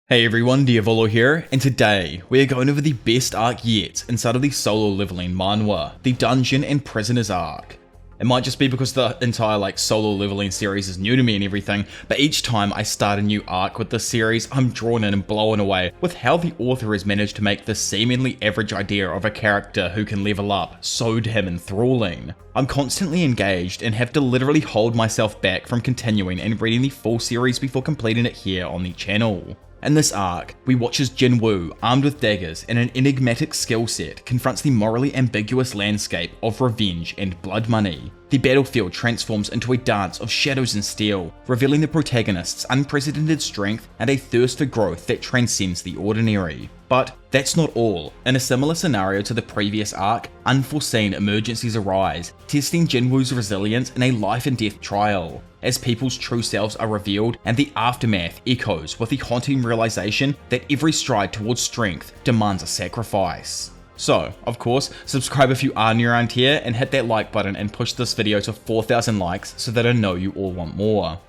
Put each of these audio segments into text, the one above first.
Hey everyone, Diavolo here, and today we are going over the best arc yet inside of the solo leveling manhwa, the Dungeon and Prisoners arc. It might just be because the entire solo leveling series is new to me and everything, but each time I start a new arc with this series, I'm drawn in and blown away with how the author has managed to make this seemingly average idea of a character who can level up so damn enthralling. I'm constantly engaged and have to literally hold myself back from continuing and reading the full series before completing it here on the channel. In this arc, we watch as Jinwoo, armed with daggers and an enigmatic skill set, confronts the morally ambiguous landscape of revenge and blood money. The battlefield transforms into a dance of shadows and steel, revealing the protagonist's unprecedented strength and a thirst for growth that transcends the ordinary. But that's not all. In a similar scenario to the previous arc, unforeseen emergencies arise, testing Jinwoo's resilience in a life and death trial, as people's true selves are revealed and the aftermath echoes with the haunting realization that every stride towards strength demands a sacrifice. So, of course, subscribe if you are new around here and hit that like button and push this video to 4,000 likes so that I know you all want more.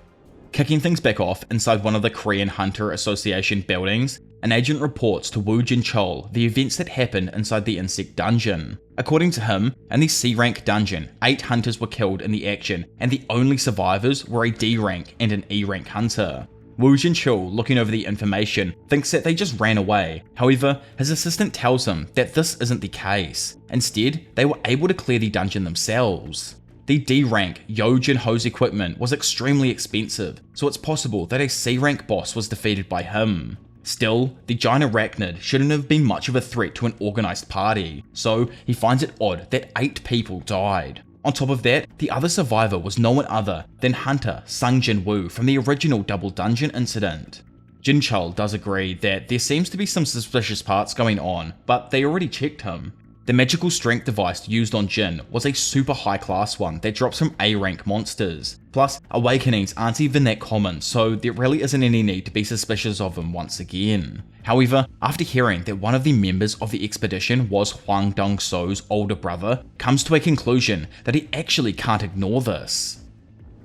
Kicking things back off inside one of the Korean Hunter Association buildings, an agent reports to Woo Jin-chul the events that happened inside the insect dungeon. According to him, in the C-rank dungeon, 8 hunters were killed in the action, and the only survivors were a D-rank and an E-rank hunter. Woo Jin-chul, looking over the information, thinks that they just ran away. However, his assistant tells him that this isn't the case. Instead, they were able to clear the dungeon themselves. The D-rank Yo Jin-ho's equipment was extremely expensive, so it's possible that a C-rank boss was defeated by him. Still, the giant arachnid shouldn't have been much of a threat to an organised party, so he finds it odd that 8 people died. On top of that, the other survivor was no one other than Hunter Sung Jinwoo from the original Double Dungeon incident. Jin-chul does agree that there seems to be some suspicious parts going on, but they already checked him. The magical strength device used on Jin was a super high class one that drops from A-rank monsters. Plus, awakenings aren't even that common, so there really isn't any need to be suspicious of him once again. However, after hearing that one of the members of the expedition was Hwang Dong-so's older brother, comes to a conclusion that he actually can't ignore this.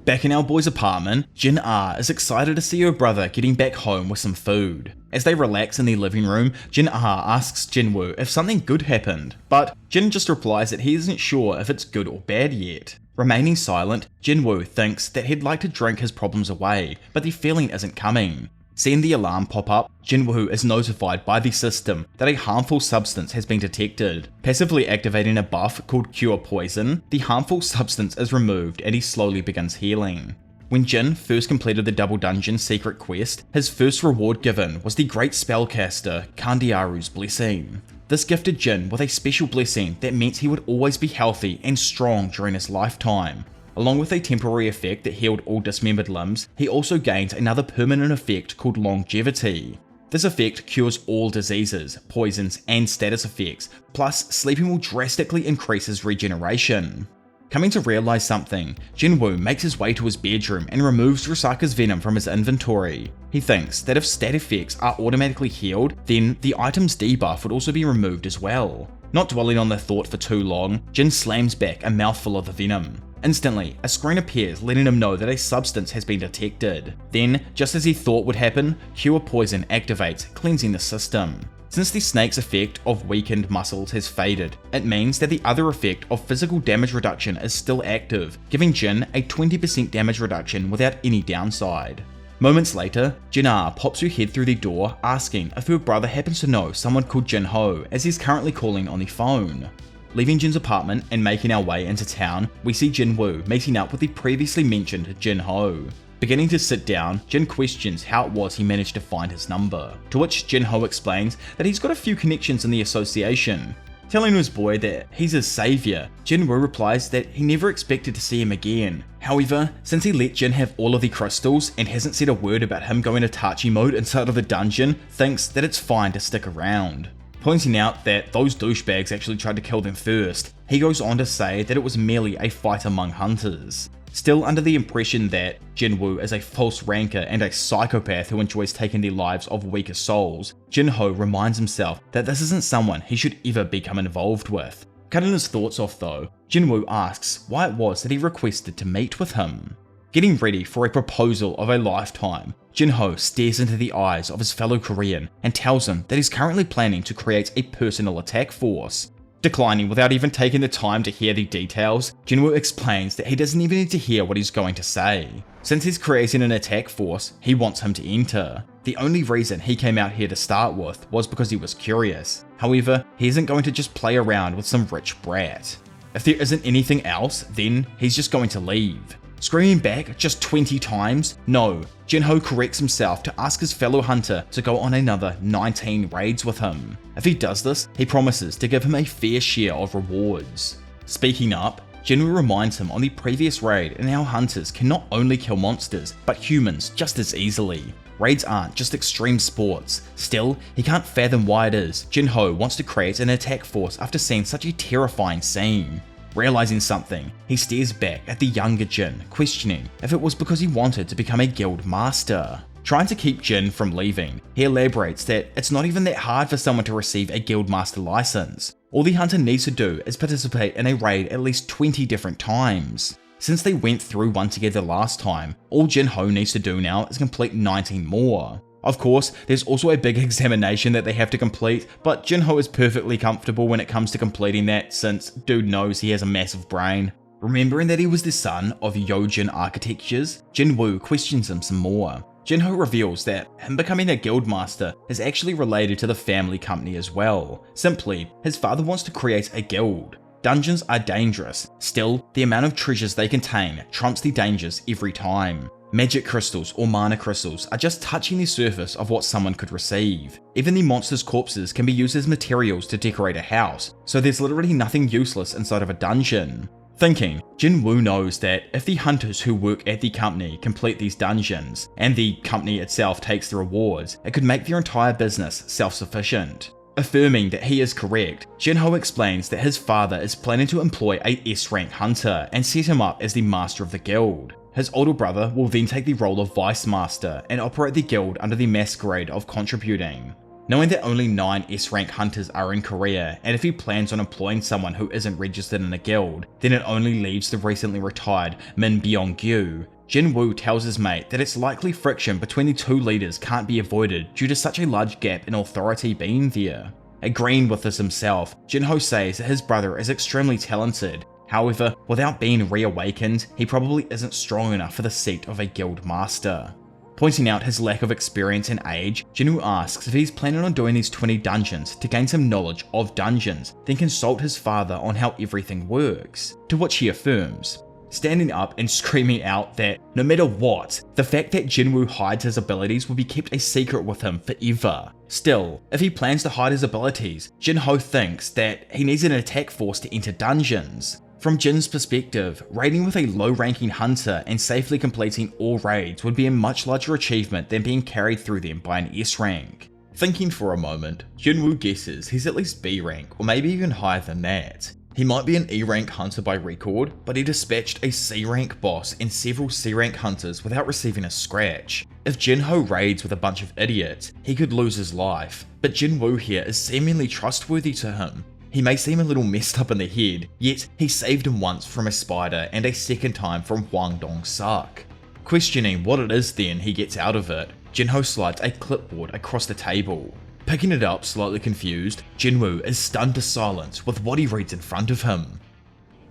Back in our boy's apartment, Jin-ah is excited to see her brother getting back home with some food. As they relax in the living room, Jin-ah asks Jinwoo if something good happened, but Jin just replies that he isn't sure if it's good or bad yet. Remaining silent, Jinwoo thinks that he'd like to drink his problems away, but the feeling isn't coming. Seeing the alarm pop up, Jinwoo is notified by the system that a harmful substance has been detected. Passively activating a buff called Cure Poison, the harmful substance is removed and he slowly begins healing. When Jin first completed the Double Dungeon secret quest, his first reward given was the great spellcaster Kandiaru's Blessing. This gifted Jin with a special blessing that meant he would always be healthy and strong during his lifetime. Along with a temporary effect that healed all dismembered limbs, he also gained another permanent effect called Longevity. This effect cures all diseases, poisons, and status effects, plus sleeping will drastically increase his regeneration. Coming to realize something, Jinwoo makes his way to his bedroom and removes Rusaka's venom from his inventory. He thinks that if stat effects are automatically healed, then the item's debuff would also be removed as well. Not dwelling on the thought for too long, Jin slams back a mouthful of the venom. Instantly, a screen appears letting him know that a substance has been detected. Then, just as he thought would happen, Cure Poison activates, cleansing the system. Since the snake's effect of weakened muscles has faded, it means that the other effect of physical damage reduction is still active, giving Jin a 20% damage reduction without any downside. Moments later, Jin-ah pops her head through the door asking if her brother happens to know someone called Jinho, as he's currently calling on the phone. Leaving Jin's apartment and making our way into town, we see Jinwoo meeting up with the previously mentioned Jinho. Beginning to sit down, Jin questions how it was he managed to find his number, to which Jinho explains that he's got a few connections in the association. Telling his boy that he's his savior, Jinwoo replies that he never expected to see him again. However, since he let Jin have all of the crystals and hasn't said a word about him going Itachi mode inside of the dungeon, thinks that it's fine to stick around. Pointing out that those douchebags actually tried to kill them first, he goes on to say that it was merely a fight among hunters. Still under the impression that Jinwoo is a false ranker and a psychopath who enjoys taking the lives of weaker souls, Jinho reminds himself that this isn't someone he should ever become involved with. Cutting his thoughts off though, Jinwoo asks why it was that he requested to meet with him. Getting ready for a proposal of a lifetime, Jinho stares into the eyes of his fellow Korean and tells him that he's currently planning to create a personal attack force. Declining without even taking the time to hear the details, Jinwoo explains that he doesn't even need to hear what he's going to say. Since he's creating an attack force, he wants him to enter. The only reason he came out here to start with was because he was curious. However, he isn't going to just play around with some rich brat. If there isn't anything else, then he's just going to leave. Screaming back just 20 times? No, Jinho corrects himself to ask his fellow hunter to go on another 19 raids with him. If he does this, he promises to give him a fair share of rewards. Speaking up, Jinwoo reminds him on the previous raid and how hunters can not only kill monsters, but humans just as easily. Raids aren't just extreme sports. Still, he can't fathom why it is Jinho wants to create an attack force after seeing such a terrifying scene. Realizing something, he stares back at the younger Jin, questioning if it was because he wanted to become a guild master. Trying to keep Jin from leaving, he elaborates that it's not even that hard for someone to receive a guild master license. All the hunter needs to do is participate in a raid at least 20 different times. Since they went through one together last time, all Jinho needs to do now is complete 19 more. Of course, there's also a big examination that they have to complete, but Jinho is perfectly comfortable when it comes to completing that since dude knows he has a massive brain. Remembering that he was the son of Yojin architectures, Jinwoo questions him some more. Jinho reveals that him becoming a guildmaster is actually related to the family company as well. Simply, his father wants to create a guild. Dungeons are dangerous, still, the amount of treasures they contain trumps the dangers every time. Magic crystals or mana crystals are just touching the surface of what someone could receive. Even the monsters' corpses can be used as materials to decorate a house, so there's literally nothing useless inside of a dungeon. Thinking, Jinwoo knows that if the hunters who work at the company complete these dungeons, and the company itself takes the rewards, it could make their entire business self-sufficient. Affirming that he is correct, Jinho explains that his father is planning to employ a S-rank hunter and set him up as the master of the guild. His older brother will then take the role of vice master and operate the guild under the masquerade of contributing. Knowing that only 9 S-rank hunters are in Korea, and if he plans on employing someone who isn't registered in a guild, then it only leaves the recently retired Min Byung-gyu. Jinwoo tells his mate that it's likely friction between the two leaders can't be avoided due to such a large gap in authority being there. Agreeing with this himself, Jinho says that his brother is extremely talented. However, without being reawakened, he probably isn't strong enough for the seat of a guild master. Pointing out his lack of experience and age, Jinwoo asks if he's planning on doing these 20 dungeons to gain some knowledge of dungeons, then consult his father on how everything works, to which he affirms, standing up and screaming out that no matter what, the fact that Jinwoo hides his abilities will be kept a secret with him forever. Still, if he plans to hide his abilities, Jinho thinks that he needs an attack force to enter dungeons. From Jin's perspective, raiding with a low-ranking hunter and safely completing all raids would be a much larger achievement than being carried through them by an S rank. Thinking for a moment, Jinwoo guesses he's at least B rank or maybe even higher than that. He might be an E rank hunter by record, but he dispatched a C rank boss and several C rank hunters without receiving a scratch. If Jinho raids with a bunch of idiots, he could lose his life, but Jinwoo here is seemingly trustworthy to him. He may seem a little messed up in the head, yet he saved him once from a spider and a second time from Hwang Dong-suk. Questioning what it is then he gets out of it, Jinho slides a clipboard across the table. Picking it up slightly confused, Jinwoo is stunned to silence with what he reads in front of him.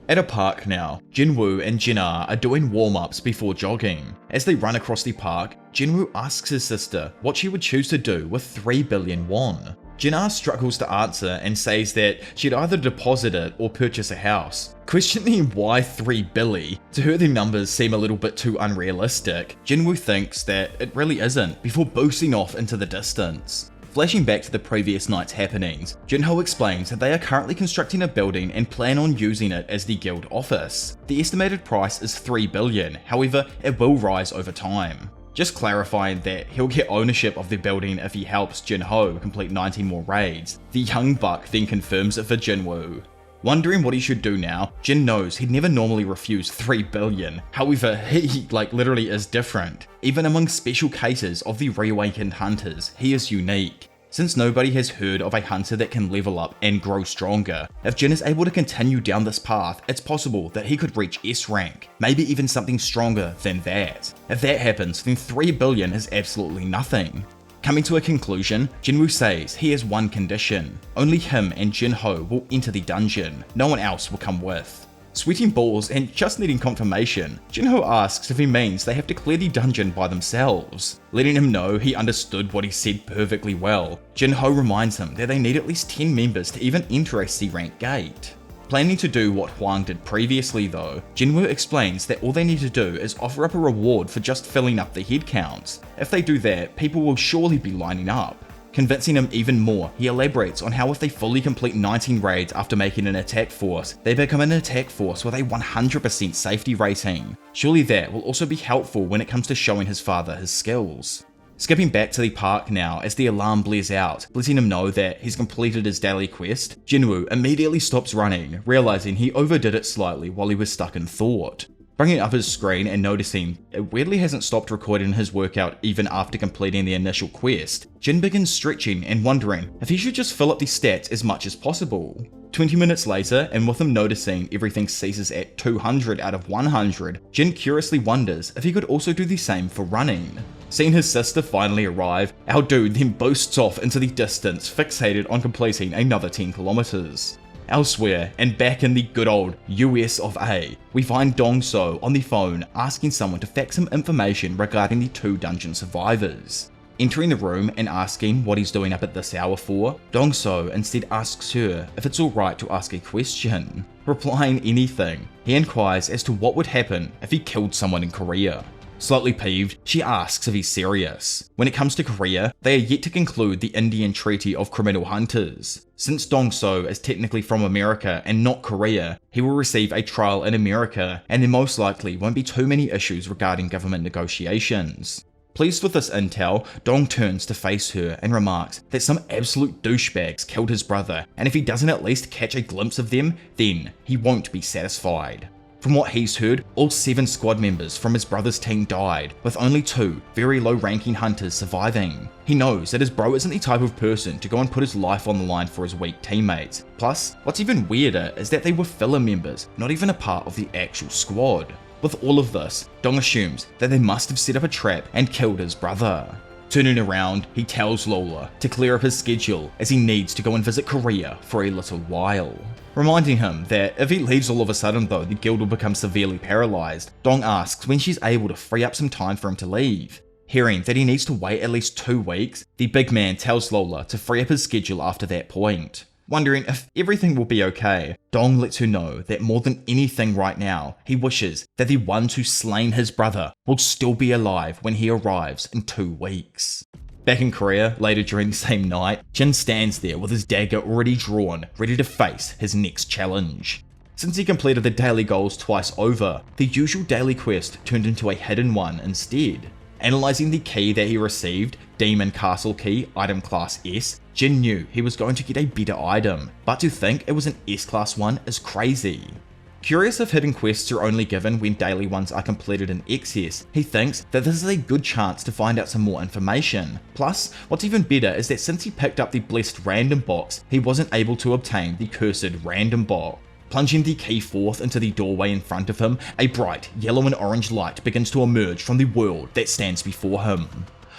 At a park now, Jinwoo and Jinna are doing warm-ups before jogging. As they run across the park, Jinwoo asks his sister what she would choose to do with 3 billion won. Jinna struggles to answer and says that she'd either deposit it or purchase a house. Questioning why 3 billy, to her the numbers seem a little bit too unrealistic, Jinwoo thinks that it really isn't before boosting off into the distance. Flashing back to the previous night's happenings, Jinho explains that they are currently constructing a building and plan on using it as the guild office. The estimated price is 3 billion, however, it will rise over time. Just clarifying that he'll get ownership of the building if he helps Jinho complete 90 more raids. The young buck then confirms it for Jinwoo. Wondering what he should do now, Jin knows he'd never normally refuse 3 billion, however he literally is different. Even among special cases of the reawakened hunters, he is unique. Since nobody has heard of a hunter that can level up and grow stronger, if Jin is able to continue down this path, it's possible that he could reach S rank, maybe even something stronger than that. If that happens, then 3 billion is absolutely nothing. Coming to a conclusion, Jinwoo says he has one condition. Only him and Jinho will enter the dungeon, no one else will come with. Sweating balls and just needing confirmation, Jinho asks if he means they have to clear the dungeon by themselves. Letting him know he understood what he said perfectly well, Jinho reminds him that they need at least 10 members to even enter a C rank gate. Planning to do what Hwang did previously though, Jinwoo explains that all they need to do is offer up a reward for just filling up the head counts. If they do that, people will surely be lining up. Convincing him even more, he elaborates on how if they fully complete 19 raids after making an attack force, they become an attack force with a 100% safety rating. Surely that will also be helpful when it comes to showing his father his skills. Skipping back to the park now as the alarm blares out, letting him know that he's completed his daily quest, Jinwoo immediately stops running, realizing he overdid it slightly while he was stuck in thought. Bringing up his screen and noticing it weirdly hasn't stopped recording his workout even after completing the initial quest, Jin begins stretching and wondering if he should just fill up the stats as much as possible. 20 minutes later, and with him noticing everything ceases at 200 out of 100, Jin curiously wonders if he could also do the same for running. Seeing his sister finally arrive, our dude then boasts off into the distance, fixated on completing another 10 kilometers. Elsewhere, and back in the good old US of A, we find Dong-so on the phone asking someone to fax him information regarding the 2 dungeon survivors. Entering the room and asking what he's doing up at this hour for, Dong-so instead asks her if it's alright to ask a question. Replying anything, he inquires as to what would happen if he killed someone in Korea. Slightly peeved, she asks if he's serious. When it comes to Korea, they are yet to conclude the Indian Treaty of Criminal Hunters. Since Dong-so is technically from America and not Korea, he will receive a trial in America, and there most likely won't be too many issues regarding government negotiations. Pleased with this intel, Dong turns to face her and remarks that some absolute douchebags killed his brother, and if he doesn't at least catch a glimpse of them, then he won't be satisfied. From what he's heard, all 7 squad members from his brother's team died, with only 2 very low-ranking hunters surviving. He knows that his bro isn't the type of person to go and put his life on the line for his weak teammates. Plus, what's even weirder is that they were filler members, not even a part of the actual squad. With all of this, Dong assumes that they must have set up a trap and killed his brother. Turning around, he tells Lola to clear up his schedule as he needs to go and visit Korea for a little while. Reminding him that if he leaves all of a sudden though, the guild will become severely paralyzed, Dong asks when she's able to free up some time for him to leave. Hearing that he needs to wait at least 2 weeks, the big man tells Lola to free up his schedule after that point. Wondering if everything will be okay, Dong lets her know that more than anything right now, he wishes that the ones who slain his brother will still be alive when he arrives in 2 weeks. Back in Korea, later during the same night, Jin stands there with his dagger already drawn, ready to face his next challenge. Since he completed the daily goals twice over, the usual daily quest turned into a hidden one instead. Analysing the key that he received, Demon Castle Key, item class S, Jin knew he was going to get a better item, but to think it was an S-class one is crazy. Curious if hidden quests are only given when daily ones are completed in excess, he thinks that this is a good chance to find out some more information. Plus, what's even better is that since he picked up the blessed random box, he wasn't able to obtain the cursed random box. Plunging the key forth into the doorway in front of him, a bright yellow and orange light begins to emerge from the world that stands before him.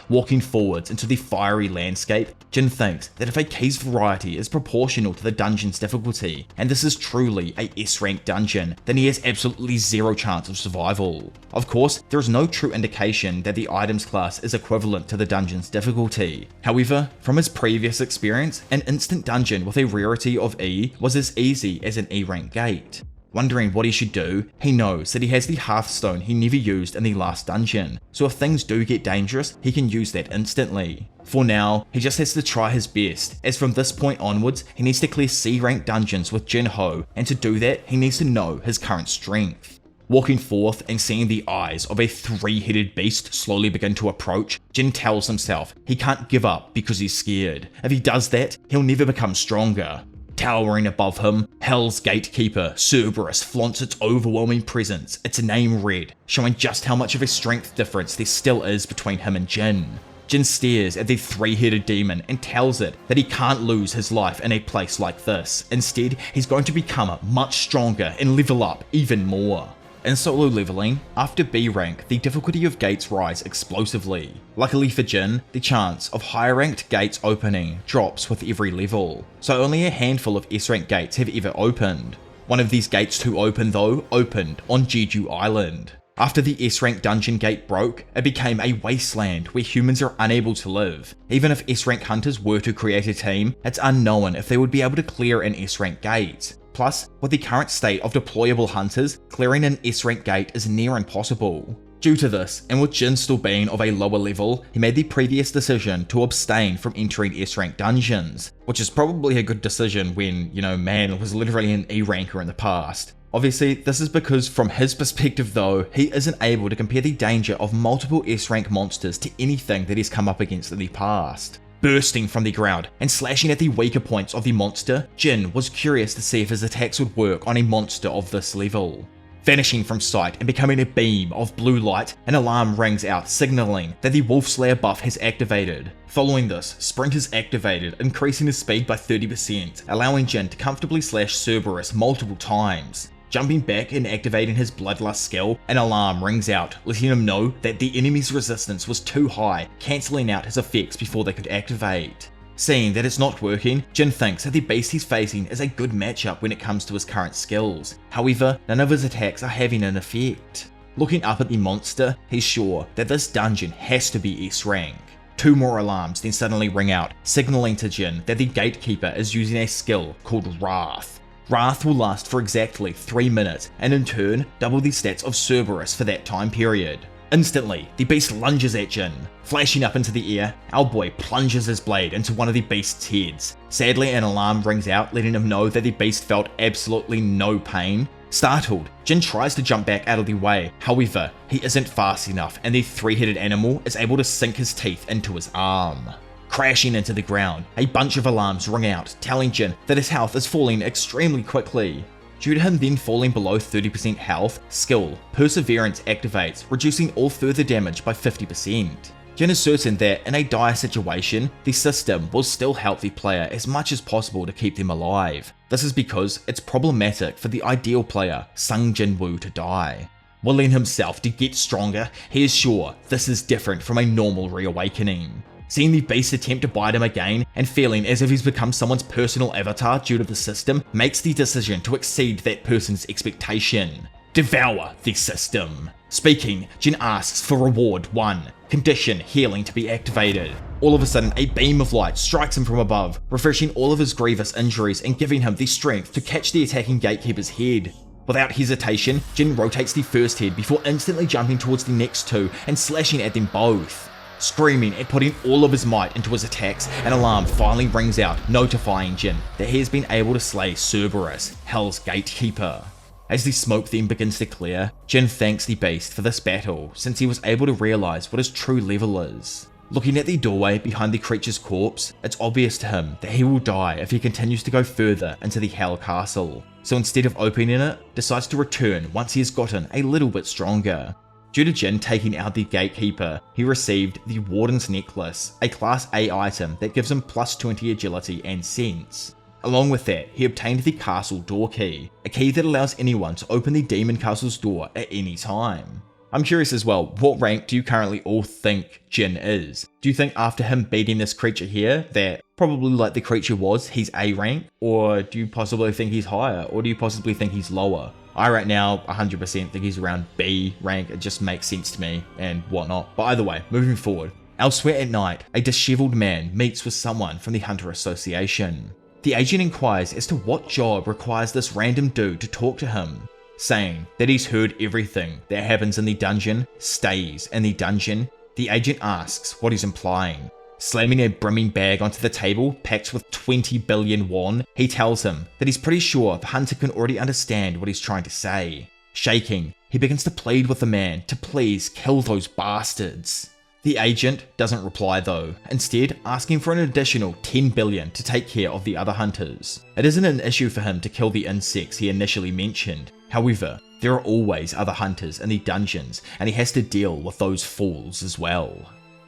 Walking forwards into the fiery landscape, Jin thinks that if a key's variety is proportional to the dungeon's difficulty, and this is truly a S-rank dungeon, then he has absolutely zero chance of survival. Of course, there is no true indication that the item's class is equivalent to the dungeon's difficulty. However, from his previous experience, an instant dungeon with a rarity of E was as easy as an E-rank gate. Wondering what he should do, he knows that he has the Hearthstone he never used in the last dungeon, so if things do get dangerous, he can use that instantly. For now, he just has to try his best, as from this point onwards, he needs to clear C-rank dungeons with Jinho, and to do that, he needs to know his current strength. Walking forth and seeing the eyes of a 3-headed beast slowly begin to approach, Jin tells himself he can't give up because he's scared. If he does that, he'll never become stronger. Towering above him, Hell's Gatekeeper, Cerberus, flaunts its overwhelming presence, its name red, showing just how much of a strength difference there still is between him and Jin. Jin stares at the three-headed demon and tells it that he can't lose his life in a place like this. Instead, he's going to become much stronger and level up even more. In solo leveling, after B rank, the difficulty of gates rise explosively. Luckily for Jin, the chance of higher ranked gates opening drops with every level, so only a handful of S rank gates have ever opened. One of these gates to open though, opened on Jeju Island. After the S rank dungeon gate broke, it became a wasteland where humans are unable to live. Even if S rank hunters were to create a team, it's unknown if they would be able to clear an S rank gate. Plus, with the current state of deployable hunters, clearing an S rank gate is near impossible. Due to this, and with Jin still being of a lower level, he made the previous decision to abstain from entering S rank dungeons, which is probably a good decision when, man was literally an E ranker in the past. Obviously, this is because from his perspective though, he isn't able to compare the danger of multiple S rank monsters to anything that he's come up against in the past. Bursting from the ground and slashing at the weaker points of the monster, Jin was curious to see if his attacks would work on a monster of this level. Vanishing from sight and becoming a beam of blue light, an alarm rings out signaling that the Wolf Slayer buff has activated. Following this, Sprint is activated, increasing his speed by 30%, allowing Jin to comfortably slash Cerberus multiple times. Jumping back and activating his Bloodlust skill, an alarm rings out, letting him know that the enemy's resistance was too high, cancelling out his effects before they could activate. Seeing that it's not working, Jin thinks that the beast he's facing is a good matchup when it comes to his current skills. However, none of his attacks are having an effect. Looking up at the monster, he's sure that this dungeon has to be S rank. 2 more alarms then suddenly ring out, signaling to Jin that the gatekeeper is using a skill called Wrath. Wrath will last for exactly 3 minutes, and in turn, double the stats of Cerberus for that time period. Instantly, the beast lunges at Jin. Flashing up into the air, our boy plunges his blade into one of the beast's heads. Sadly, an alarm rings out, letting him know that the beast felt absolutely no pain. Startled, Jin tries to jump back out of the way, however, he isn't fast enough and the three-headed animal is able to sink his teeth into his arm. Crashing into the ground, a bunch of alarms ring out, telling Jin that his health is falling extremely quickly. Due to him then falling below 30% health, skill Perseverance activates, reducing all further damage by 50%. Jin is certain that in a dire situation, the system will still help the player as much as possible to keep them alive. This is because it's problematic for the ideal player, Sung Jinwoo, to die. Willing himself to get stronger, he is sure this is different from a normal reawakening. Seeing the beast attempt to bite him again, and feeling as if he's become someone's personal avatar due to the system, makes the decision to exceed that person's expectation. Devour the system. Speaking, Jin asks for reward 1, condition healing to be activated. All of a sudden, a beam of light strikes him from above, refreshing all of his grievous injuries and giving him the strength to catch the attacking gatekeeper's head. Without hesitation, Jin rotates the first head before instantly jumping towards the next 2 and slashing at them both. Screaming and putting all of his might into his attacks, an alarm finally rings out, notifying Jin that he has been able to slay Cerberus, Hell's gatekeeper. As the smoke then begins to clear, Jin thanks the beast for this battle, since he was able to realize what his true level is. Looking at the doorway behind the creature's corpse, it's obvious to him that he will die if he continues to go further into the Hell Castle, so instead of opening it, decides to return once he has gotten a little bit stronger. Due to Jin taking out the gatekeeper, he received the Warden's Necklace, a Class A item that gives him plus 20 agility and sense. Along with that, he obtained the castle door key, a key that allows anyone to open the demon castle's door at any time. I'm curious as well, what rank do you currently all think Jin is? Do you think after him beating this creature here, that probably like the creature was, he's A rank? Or do you possibly think he's higher? Or do you possibly think he's lower? I right now 100% think he's around B rank, it just makes sense to me and whatnot. But either way, moving forward. Elsewhere at night, a disheveled man meets with someone from the Hunter Association. The agent inquires as to what job requires this random dude to talk to him, saying that he's heard everything that happens in the dungeon stays in the dungeon. The agent asks what he's implying. Slamming a brimming bag onto the table packed with 20 billion won, he tells him that he's pretty sure the hunter can already understand what he's trying to say. Shaking, he begins to plead with the man to please kill those bastards. The agent doesn't reply though, instead asking for an additional 10 billion to take care of the other hunters. It isn't an issue for him to kill the insects he initially mentioned, however, there are always other hunters in the dungeons and he has to deal with those fools as well.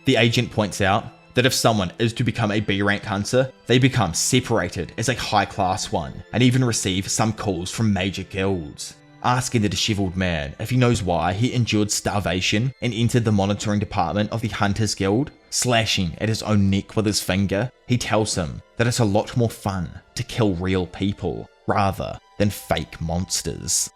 The agent points out that if someone is to become a B rank hunter, they become separated as a high class one and even receive some calls from major guilds. Asking the disheveled man if he knows why he endured starvation and entered the monitoring department of the Hunters Guild, slashing at his own neck with his finger, he tells him that it's a lot more fun to kill real people rather than fake monsters.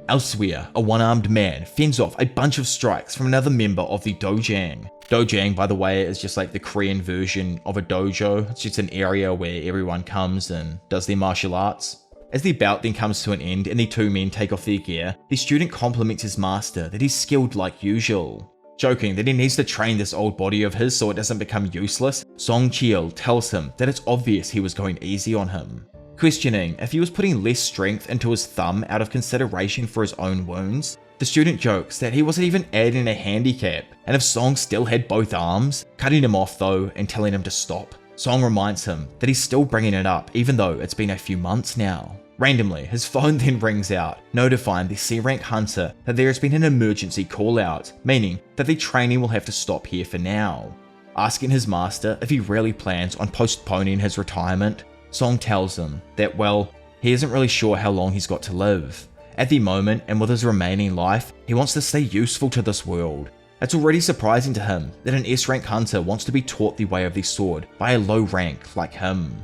Elsewhere, a one-armed man fends off a bunch of strikes from another member of the dojang. Dojang, by the way, is just like the Korean version of a dojo. It's just an area where everyone comes and does their martial arts. As the bout then comes to an end and the two men take off their gear, the student compliments his master that he's skilled like usual. Joking that he needs to train this old body of his so it doesn't become useless, Song Cheol tells him that it's obvious he was going easy on him. Questioning if he was putting less strength into his thumb out of consideration for his own wounds, the student jokes that he wasn't even adding a handicap, and if Song still had both arms, cutting him off though and telling him to stop. Song reminds him that he's still bringing it up even though it's been a few months now. Randomly, his phone then rings out, notifying the C-rank hunter that there has been an emergency call out, meaning that the training will have to stop here for now. Asking his master if he really plans on postponing his retirement, Song tells him that, well, he isn't really sure how long he's got to live. At the moment, and with his remaining life, he wants to stay useful to this world. It's already surprising to him that an S-rank hunter wants to be taught the way of the sword by a low rank like him.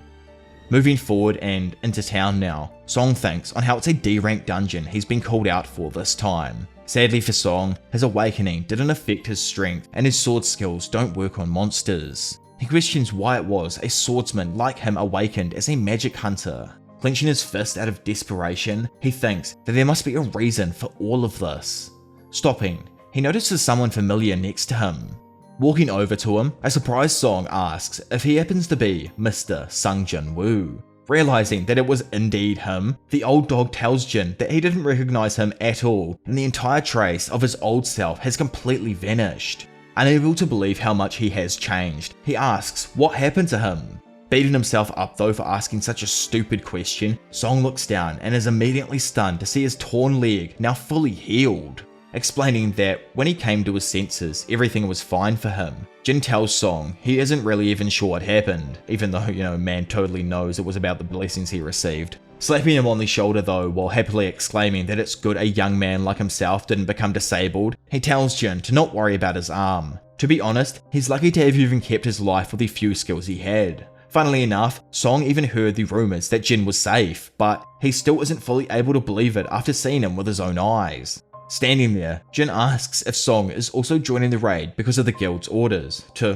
Moving forward and into town now, Song thinks on how it's a D-rank dungeon he's been called out for this time. Sadly for Song, his awakening didn't affect his strength and his sword skills don't work on monsters. He questions why it was a swordsman like him awakened as a magic hunter. Clenching his fist out of desperation, he thinks that there must be a reason for all of this. Stopping, he notices someone familiar next to him. Walking over to him, a surprised Song asks if he happens to be Mr. Sung Jinwoo. Realizing that it was indeed him, the old dog tells Jin that he didn't recognize him at all and the entire trace of his old self has completely vanished. Unable to believe how much he has changed, he asks what happened to him. Beating himself up though for asking such a stupid question, Song looks down and is immediately stunned to see his torn leg now fully healed. Explaining that when he came to his senses, everything was fine for him. Jin tells Song he isn't really even sure what happened, even though, man totally knows it was about the blessings he received. Slapping him on the shoulder though, while happily exclaiming that it's good a young man like himself didn't become disabled, he tells Jin to not worry about his arm. To be honest, he's lucky to have even kept his life with the few skills he had. Funnily enough, Song even heard the rumors that Jin was safe, but he still isn't fully able to believe it after seeing him with his own eyes. Standing there, Jin asks if Song is also joining the raid because of the guild's orders, to,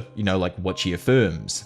what she affirms.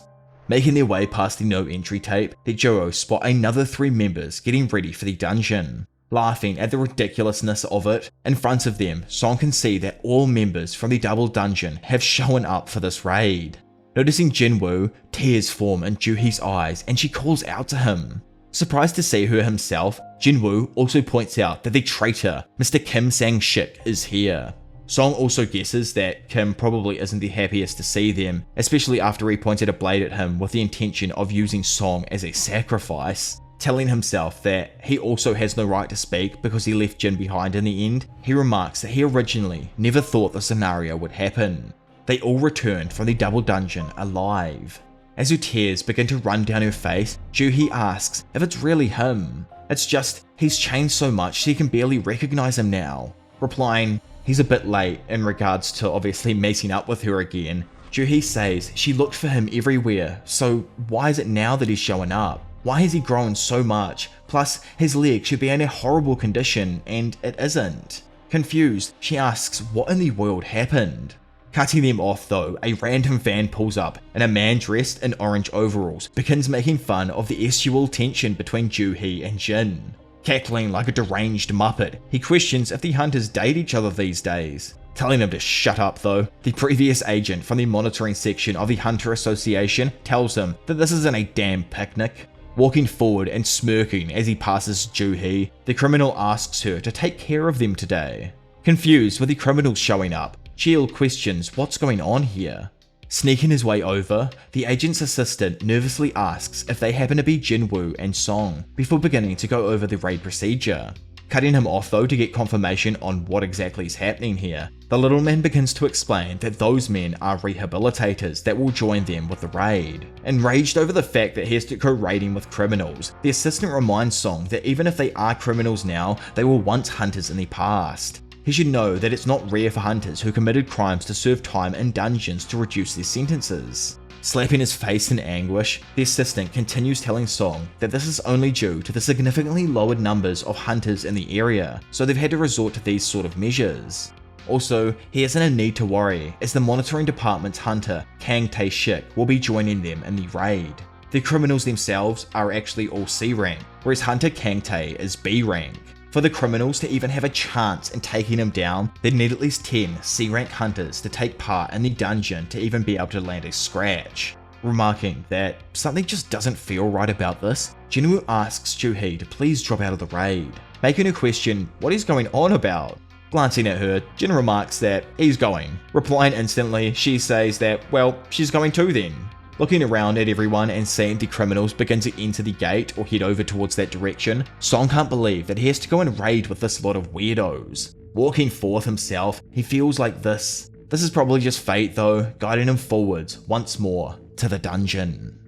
Making their way past the no entry tape, the duo spot another 3 members getting ready for the dungeon. Laughing at the ridiculousness of it, in front of them, Song can see that all members from the double dungeon have shown up for this raid. Noticing Jinwoo, tears form in Juhi's eyes and she calls out to him. Surprised to see her himself, Jinwoo also points out that the traitor, Mr. Kim Sang-shik, is here. Song also guesses that Kim probably isn't the happiest to see them, especially after he pointed a blade at him with the intention of using Song as a sacrifice. Telling himself that he also has no right to speak because he left Jin behind in the end, he remarks that he originally never thought the scenario would happen. They all returned from the double dungeon alive. As her tears begin to run down her face, Juhi asks if it's really him. It's just, he's changed so much she can barely recognize him now. Replying, he's a bit late in regards to obviously meeting up with her again, Juhi says she looked for him everywhere, so why is it now that he's showing up? Why has he grown so much? Plus, his leg should be in a horrible condition, and it isn't. Confused, she asks what in the world happened. Cutting them off though, a random van pulls up and a man dressed in orange overalls begins making fun of the sexual tension between Juhi and Jin. Cackling like a deranged muppet, he questions if the hunters date each other these days. Telling him to shut up though, the previous agent from the monitoring section of the Hunter Association tells him that this isn't a damn picnic. Walking forward and smirking as he passes Juhi, the criminal asks her to take care of them today. Confused with the criminals showing up, Cheol questions what's going on here. Sneaking his way over, the agent's assistant nervously asks if they happen to be Jinwoo and Song before beginning to go over the raid procedure. Cutting him off though to get confirmation on what exactly is happening here, the little man begins to explain that those men are rehabilitators that will join them with the raid. Enraged over the fact that he has to go raiding with criminals, the assistant reminds Song that even if they are criminals now, they were once hunters in the past. He should know that it's not rare for hunters who committed crimes to serve time in dungeons to reduce their sentences. Slapping his face in anguish, the assistant continues telling Song that this is only due to the significantly lowered numbers of hunters in the area, so they've had to resort to these sort of measures. Also, he isn't a need to worry, as the monitoring department's hunter, Kang Tae-shik, will be joining them in the raid. The criminals themselves are actually all C rank, whereas hunter Kang Tae is B rank. For the criminals to even have a chance in taking him down, they'd need at least 10 C-rank hunters to take part in the dungeon to even be able to land a scratch. Remarking that something just doesn't feel right about this, Jinwoo asks Joo-hee to please drop out of the raid, making her question what he's going on about. Glancing at her, Jin remarks that he's going. Replying instantly, she says that, well, she's going too then. Looking around at everyone and seeing the criminals begin to enter the gate or head over towards that direction, Song can't believe that he has to go and raid with this lot of weirdos. Walking forth himself, he feels like this is probably just fate though, guiding him forwards once more to the dungeon.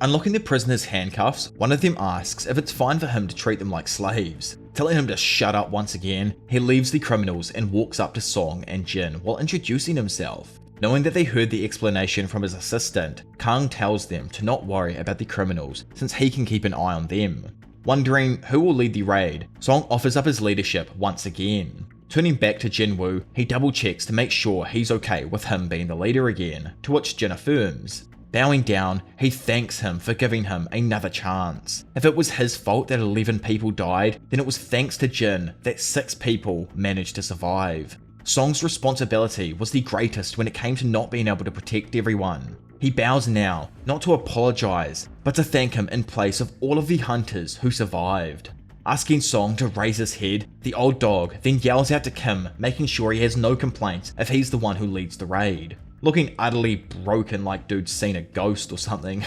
Unlocking the prisoner's handcuffs, one of them asks if it's fine for him to treat them like slaves. Telling him to shut up once again, he leaves the criminals and walks up to Song and Jin while introducing himself. Knowing that they heard the explanation from his assistant, Kang tells them to not worry about the criminals since he can keep an eye on them. Wondering who will lead the raid, Song offers up his leadership once again. Turning back to Jinwoo, he double checks to make sure he's okay with him being the leader again, to which Jin affirms. Bowing down, he thanks him for giving him another chance. If it was his fault that 11 people died, then it was thanks to Jin that 6 people managed to survive. Song's responsibility was the greatest when it came to not being able to protect everyone. He bows now, not to apologize, but to thank him in place of all of the hunters who survived. Asking Song to raise his head, the old dog then yells out to Kim, making sure he has no complaints if he's the one who leads the raid. Looking utterly broken like dude's seen a ghost or something,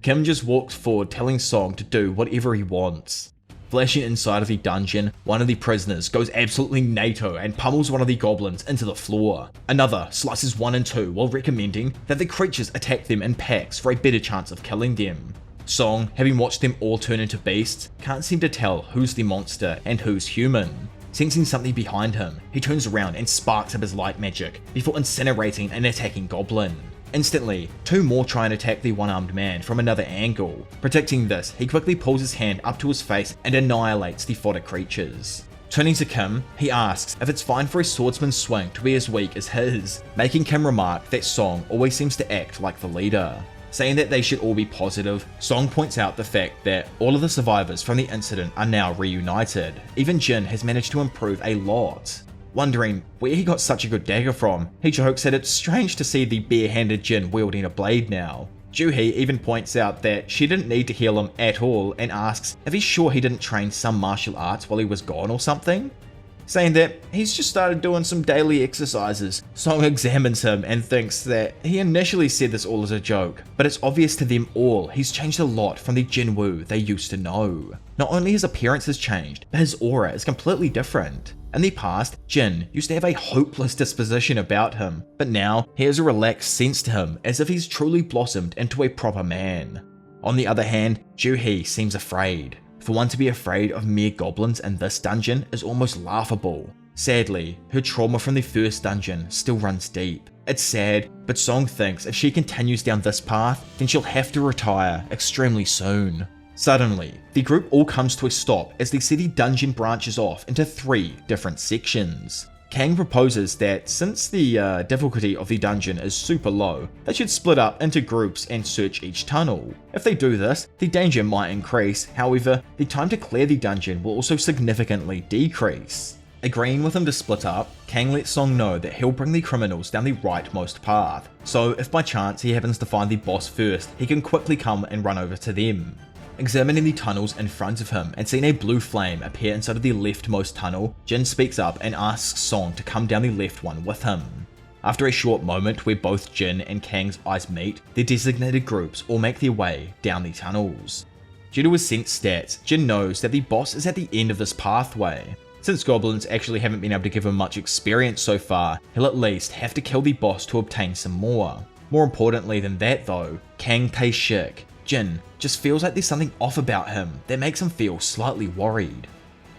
Kim just walks forward telling Song to do whatever he wants. Flashing inside of the dungeon, one of the prisoners goes absolutely NATO and pummels one of the goblins into the floor. Another slices one in two while recommending that the creatures attack them in packs for a better chance of killing them. Song, having watched them all turn into beasts, can't seem to tell who's the monster and who's human. Sensing something behind him, he turns around and sparks up his light magic before incinerating an attacking goblin. Instantly, 2 more try and attack the one-armed man from another angle. Predicting this, he quickly pulls his hand up to his face and annihilates the fodder creatures. Turning to Kim, he asks if it's fine for a swordsman's swing to be as weak as his, making Kim remark that Song always seems to act like the leader. Saying that they should all be positive, Song points out the fact that all of the survivors from the incident are now reunited. Even Jin has managed to improve a lot. Wondering where he got such a good dagger from, he jokes that it's strange to see the bare-handed Jin wielding a blade now. Joo-hee even points out that she didn't need to heal him at all and asks if he's sure he didn't train some martial arts while he was gone or something. Saying that he's just started doing some daily exercises, Song examines him and thinks that he initially said this all as a joke, but it's obvious to them all he's changed a lot from the Jinwoo they used to know. Not only his appearance has changed, but his aura is completely different. In the past, Jin used to have a hopeless disposition about him, but now he has a relaxed sense to him as if he's truly blossomed into a proper man. On the other hand, Joo-hee seems afraid. For one to be afraid of mere goblins in this dungeon is almost laughable. Sadly, her trauma from the first dungeon still runs deep. It's sad, but Song thinks if she continues down this path, then she'll have to retire extremely soon. Suddenly, the group all comes to a stop as the city dungeon branches off into 3 different sections. Kang proposes that since the difficulty of the dungeon is super low, they should split up into groups and search each tunnel. If they do this, the danger might increase, however, the time to clear the dungeon will also significantly decrease. Agreeing with him to split up, Kang lets Song know that he'll bring the criminals down the rightmost path, so if by chance he happens to find the boss first, he can quickly come and run over to them. Examining the tunnels in front of him and seeing a blue flame appear inside of the leftmost tunnel, Jin speaks up and asks Song to come down the left one with him. After a short moment where both Jin and Kang's eyes meet, their designated groups all make their way down the tunnels. Due to his sense stats, Jin knows that the boss is at the end of this pathway. Since goblins actually haven't been able to give him much experience so far, he'll at least have to kill the boss to obtain some more. More importantly than that though, Kang Tae-shik, Jin just feels like there's something off about him that makes him feel slightly worried.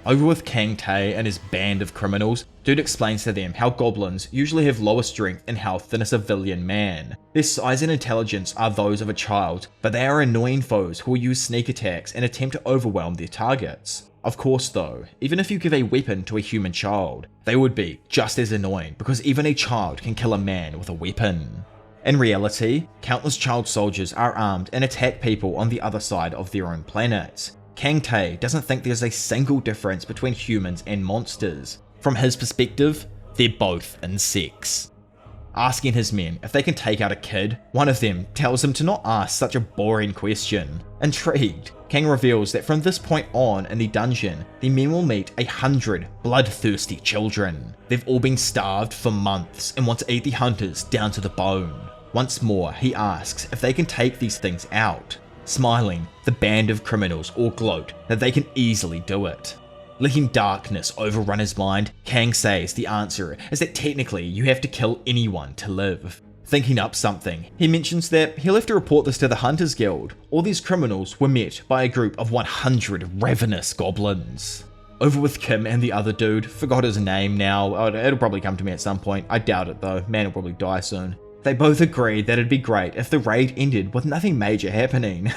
Over with Kang Tae and his band of criminals, Dude explains to them how goblins usually have lower strength and health than a civilian man. Their size and intelligence are those of a child, but they are annoying foes who will use sneak attacks and attempt to overwhelm their targets. Of course though, even if you give a weapon to a human child, they would be just as annoying because even a child can kill a man with a weapon. In reality, countless child soldiers are armed and attack people on the other side of their own planet. Kang Tae doesn't think there's a single difference between humans and monsters. From his perspective, they're both insects. Asking his men if they can take out a kid, one of them tells him to not ask such a boring question. Intrigued, Kang reveals that from this point on in the dungeon, the men will meet 100 bloodthirsty children. They've all been starved for months and want to eat the hunters down to the bone. Once more, he asks if they can take these things out. Smiling, the band of criminals all gloat that they can easily do it. Letting darkness overrun his mind, Kang says the answer is that technically you have to kill anyone to live. Thinking up something, he mentions that he'll have to report this to the Hunters Guild. All these criminals were met by a group of 100 ravenous goblins. Over with Kim and the other dude, forgot his name now, it'll probably come to me at some point, I doubt it though, man will probably die soon. They both agreed that it'd be great if the raid ended with nothing major happening.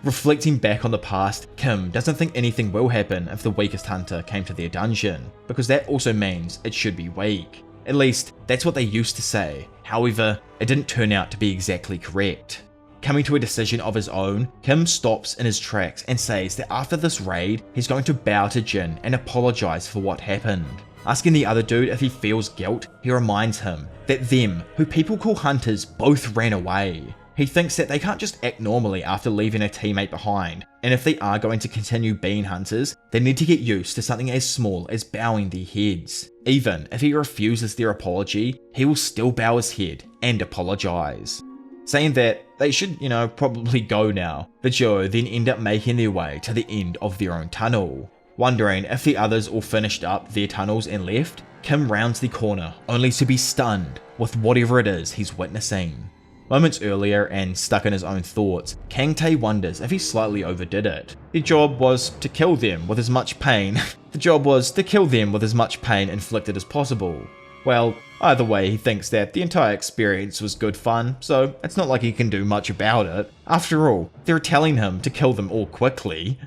Reflecting back on the past, Kim doesn't think anything will happen if the weakest hunter came to their dungeon, because that also means it should be weak. At least, that's what they used to say. However, it didn't turn out to be exactly correct. Coming to a decision of his own, Kim stops in his tracks and says that after this raid, he's going to bow to Jin and apologize for what happened. Asking the other dude if he feels guilt, he reminds him that them, who people call hunters, both ran away. He thinks that they can't just act normally after leaving a teammate behind, and if they are going to continue being hunters, they need to get used to something as small as bowing their heads. Even if he refuses their apology, he will still bow his head and apologize. Saying that they should, probably go now, the duo then end up making their way to the end of their own tunnel. Wondering if the others all finished up their tunnels and left, Kim rounds the corner, only to be stunned with whatever it is he's witnessing. Moments earlier, and stuck in his own thoughts, Kang Tae wonders if he slightly overdid it. The job was to kill them with as much pain inflicted as possible. Well, either way, he thinks that the entire experience was good fun, so it's not like he can do much about it. After all, they're telling him to kill them all quickly.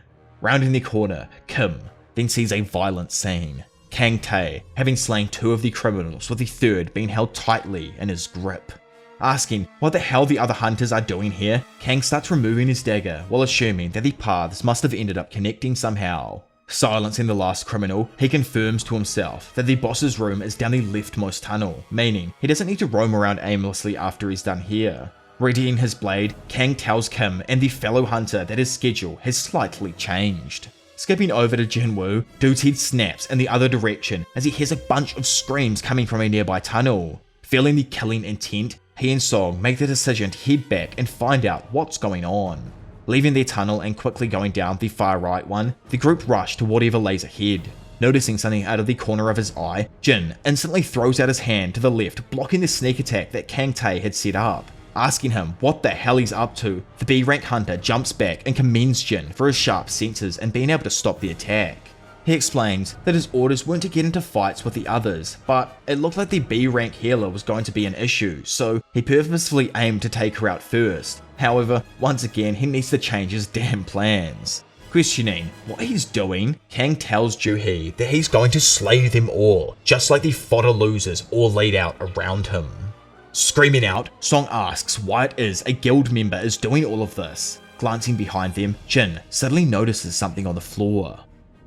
Rounding the corner, Kim then sees a violent scene. Kang Tae having slain 2 of the criminals, with the third being held tightly in his grip. Asking what the hell the other hunters are doing here, Kang starts removing his dagger while assuming that the paths must have ended up connecting somehow. Silencing the last criminal, he confirms to himself that the boss's room is down the leftmost tunnel, meaning he doesn't need to roam around aimlessly after he's done here. Readying his blade, Kang tells Kim and the fellow hunter that his schedule has slightly changed. Skipping over to Jinwoo, Dude's head snaps in the other direction as he hears a bunch of screams coming from a nearby tunnel. Feeling the killing intent, he and Song make the decision to head back and find out what's going on. Leaving their tunnel and quickly going down the far right one, the group rush to whatever lays ahead. Noticing something out of the corner of his eye, Jin instantly throws out his hand to the left, blocking the sneak attack that Kang Tae had set up. Asking him what the hell he's up to, the B-rank hunter jumps back and commends Jin for his sharp senses and being able to stop the attack. He explains that his orders weren't to get into fights with the others, but it looked like the B-rank healer was going to be an issue, so he purposefully aimed to take her out first. However, once again he needs to change his damn plans. Questioning what he's doing, Kang tells Juhee that he's going to slay them all, just like the fodder losers all laid out around him. Screaming out, Song asks why it is a guild member is doing all of this. Glancing behind them, Jin suddenly notices something on the floor.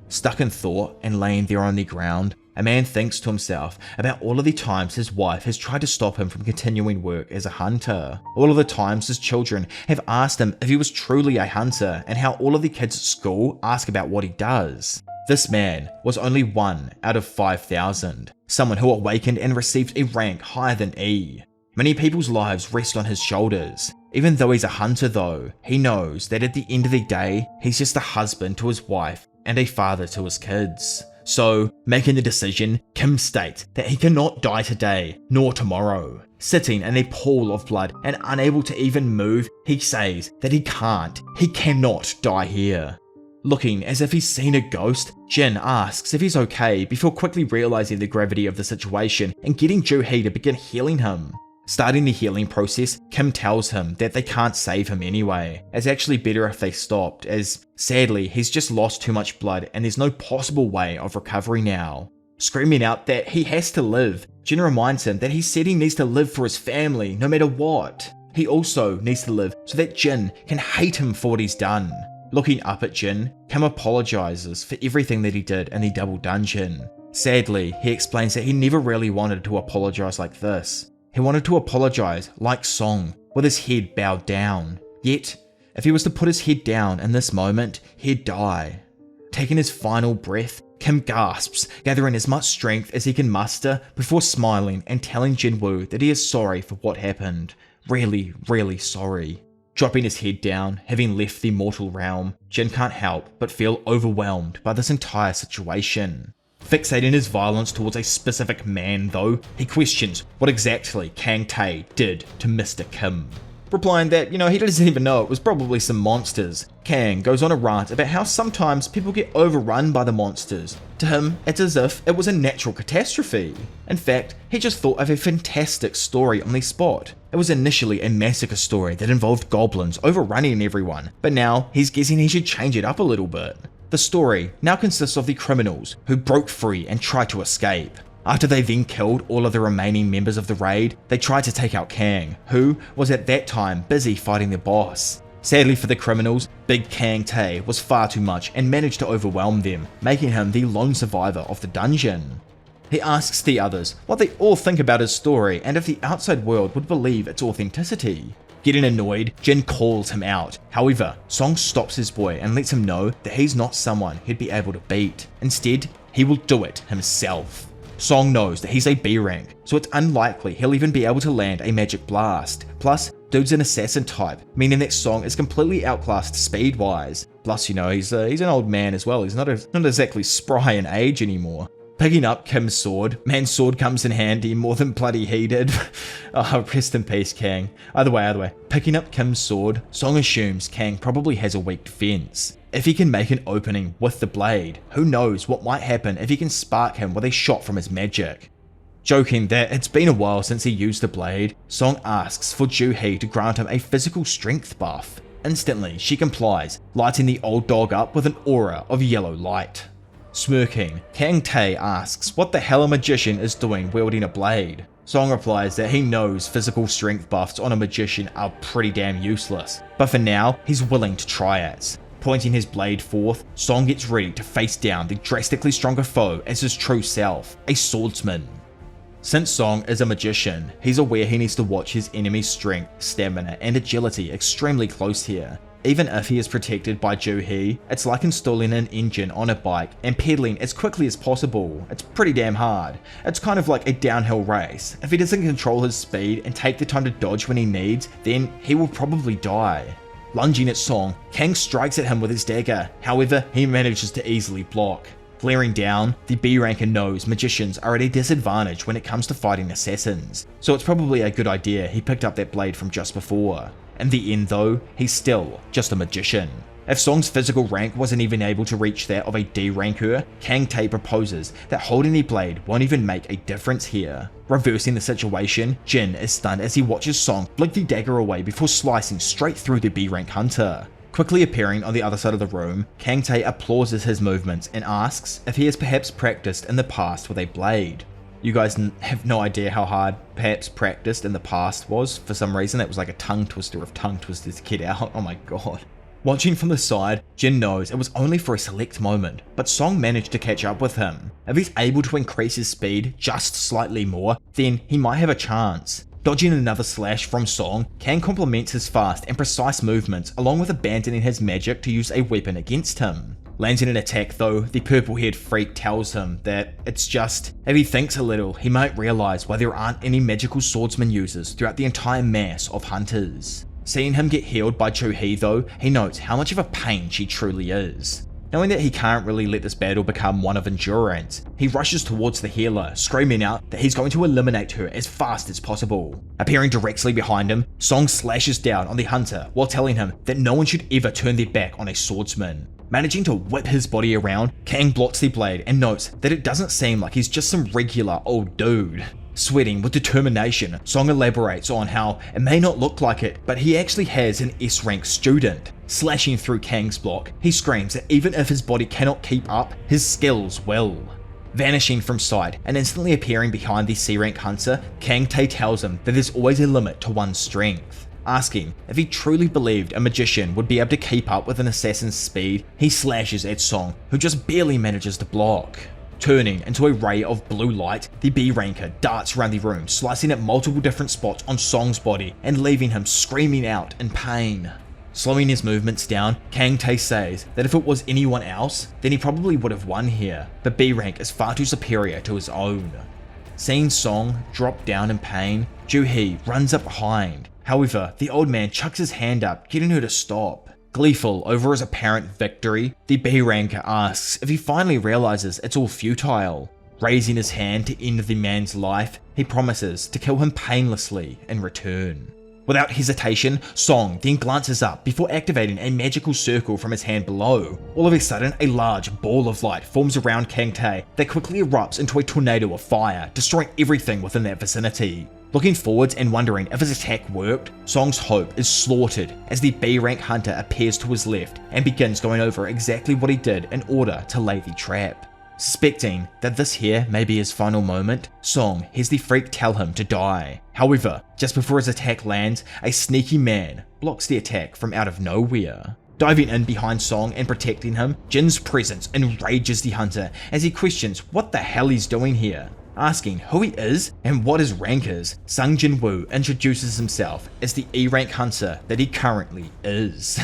Stuck in thought and laying there on the ground, a man thinks to himself about all of the times his wife has tried to stop him from continuing work as a hunter. All of the times his children have asked him if he was truly a hunter, and how all of the kids at school ask about what he does. This man was only 1 out of 5,000, someone who awakened and received a rank higher than E. Many people's lives rest on his shoulders. Even though he's a hunter though, he knows that at the end of the day, he's just a husband to his wife and a father to his kids. So, making the decision, Kim states that he cannot die today, nor tomorrow. Sitting in a pool of blood and unable to even move, he says that he cannot die here. Looking as if he's seen a ghost, Jin asks if he's okay before quickly realizing the gravity of the situation and getting Joo-hee to begin healing him. Starting the healing process, Kim tells him that they can't save him anyway. It's actually better if they stopped, as sadly he's just lost too much blood and there's no possible way of recovery now. Screaming out that he has to live, Jin reminds him that he said he needs to live for his family no matter what. He also needs to live so that Jin can hate him for what he's done. Looking up at Jin, Kim apologizes for everything that he did in the double dungeon. Sadly, he explains that he never really wanted to apologize like this. He wanted to apologize like Song, with his head bowed down. Yet, if he was to put his head down in this moment, he'd die. Taking his final breath, Kim gasps, gathering as much strength as he can muster before smiling and telling Jinwoo that he is sorry for what happened. Really, really sorry. Dropping his head down, having left the mortal realm, Jin can't help but feel overwhelmed by this entire situation. Fixating his violence towards a specific man though, he questions what exactly Kang Tae did to Mr. Kim. Replying that, he doesn't even know, it was probably some monsters. Kang goes on a rant about how sometimes people get overrun by the monsters. To him, it's as if it was a natural catastrophe. In fact, he just thought of a fantastic story on the spot. It was initially a massacre story that involved goblins overrunning everyone, but now he's guessing he should change it up a little bit. The story now consists of the criminals who broke free and tried to escape. After they then killed all of the remaining members of the raid, they tried to take out Kang, who was at that time busy fighting the boss. Sadly for the criminals, Big Kang Tae was far too much and managed to overwhelm them, making him the lone survivor of the dungeon. He asks the others what they all think about his story and if the outside world would believe its authenticity. Getting annoyed, Jin calls him out. However, Song stops his boy and lets him know that he's not someone he'd be able to beat. Instead, he will do it himself. Song knows that he's a B rank, so it's unlikely he'll even be able to land a magic blast. Plus, dude's an assassin type, meaning that Song is completely outclassed speed-wise. Plus, he's an old man as well, he's not exactly spry in age anymore. Picking up Kim's sword, man's sword comes in handy more than bloody he did. Oh, rest in peace, Kang. Either way. Picking up Kim's sword, Song assumes Kang probably has a weak defense. If he can make an opening with the blade, who knows what might happen if he can spark him with a shot from his magic. Joking that it's been a while since he used the blade, Song asks for Joo-hee to grant him a physical strength buff. Instantly, she complies, lighting the old dog up with an aura of yellow light. Smirking, Kang Tae asks what the hell a magician is doing wielding a blade. Song replies that he knows physical strength buffs on a magician are pretty damn useless, but for now, he's willing to try it. Pointing his blade forth, Song gets ready to face down the drastically stronger foe as his true self, a swordsman. Since Song is a magician, he's aware he needs to watch his enemy's strength, stamina, and agility extremely close here. Even if he is protected by Joo-hee, it's like installing an engine on a bike and pedaling as quickly as possible. It's pretty damn hard. It's kind of like a downhill race. If he doesn't control his speed and take the time to dodge when he needs, then he will probably die. Lunging at Song, Kang strikes at him with his dagger, however he manages to easily block. Glaring down, the B-ranker knows magicians are at a disadvantage when it comes to fighting assassins, so it's probably a good idea he picked up that blade from just before. In the end though, he's still just a magician. If Song's physical rank wasn't even able to reach that of a D ranker, Kang Tae proposes that holding the blade won't even make a difference here. Reversing the situation, Jin is stunned as he watches Song flick the dagger away before slicing straight through the B rank hunter. Quickly appearing on the other side of the room, Kang Tae applauds his movements and asks if he has perhaps practiced in the past with a blade. You guys have no idea how hard perhaps practiced in the past was. For some reason, that was like a tongue twister of tongue twisters to get out. Oh my god. Watching from the side, Jin knows it was only for a select moment, but Song managed to catch up with him. If he's able to increase his speed just slightly more, then he might have a chance. Dodging another slash from Song, Kang complements his fast and precise movements along with abandoning his magic to use a weapon against him. Landing an attack though, the purple-haired freak tells him that it's just, if he thinks a little, he might realize why there aren't any magical swordsman users throughout the entire mass of hunters. Seeing him get healed by Joo-hee though, he notes how much of a pain she truly is. Knowing that he can't really let this battle become one of endurance, he rushes towards the healer, screaming out that he's going to eliminate her as fast as possible. Appearing directly behind him, Song slashes down on the hunter while telling him that no one should ever turn their back on a swordsman. Managing to whip his body around, Kang blocks the blade and notes that it doesn't seem like he's just some regular old dude. Sweating with determination, Song elaborates on how it may not look like it, but he actually has an S-rank student. Slashing through Kang's block, he screams that even if his body cannot keep up, his skills will. Vanishing from sight and instantly appearing behind the C-rank hunter, Kang Tae tells him that there's always a limit to one's strength. Asking if he truly believed a magician would be able to keep up with an assassin's speed, he slashes at Song, who just barely manages to block. Turning into a ray of blue light, the B-ranker darts around the room, slicing at multiple different spots on Song's body and leaving him screaming out in pain. Slowing his movements down, Kang Tae says that if it was anyone else, then he probably would have won here, but B-rank is far too superior to his own. Seeing Song drop down in pain, Joo-hee runs up behind. However, the old man chucks his hand up, getting her to stop. Gleeful over his apparent victory, the B-ranker asks if he finally realizes it's all futile. Raising his hand to end the man's life, he promises to kill him painlessly in return. Without hesitation, Song then glances up before activating a magical circle from his hand below. All of a sudden, a large ball of light forms around Kang Tae that quickly erupts into a tornado of fire, destroying everything within that vicinity. Looking forwards and wondering if his attack worked, Song's hope is slaughtered as the B-rank hunter appears to his left and begins going over exactly what he did in order to lay the trap. Suspecting that this here may be his final moment, Song has the freak tell him to die. However, just before his attack lands, a sneaky man blocks the attack from out of nowhere. Diving in behind Song and protecting him, Jin's presence enrages the hunter as he questions what the hell he's doing here. Asking who he is and what his rank is, Sung Jinwoo introduces himself as the E-rank hunter that he currently is.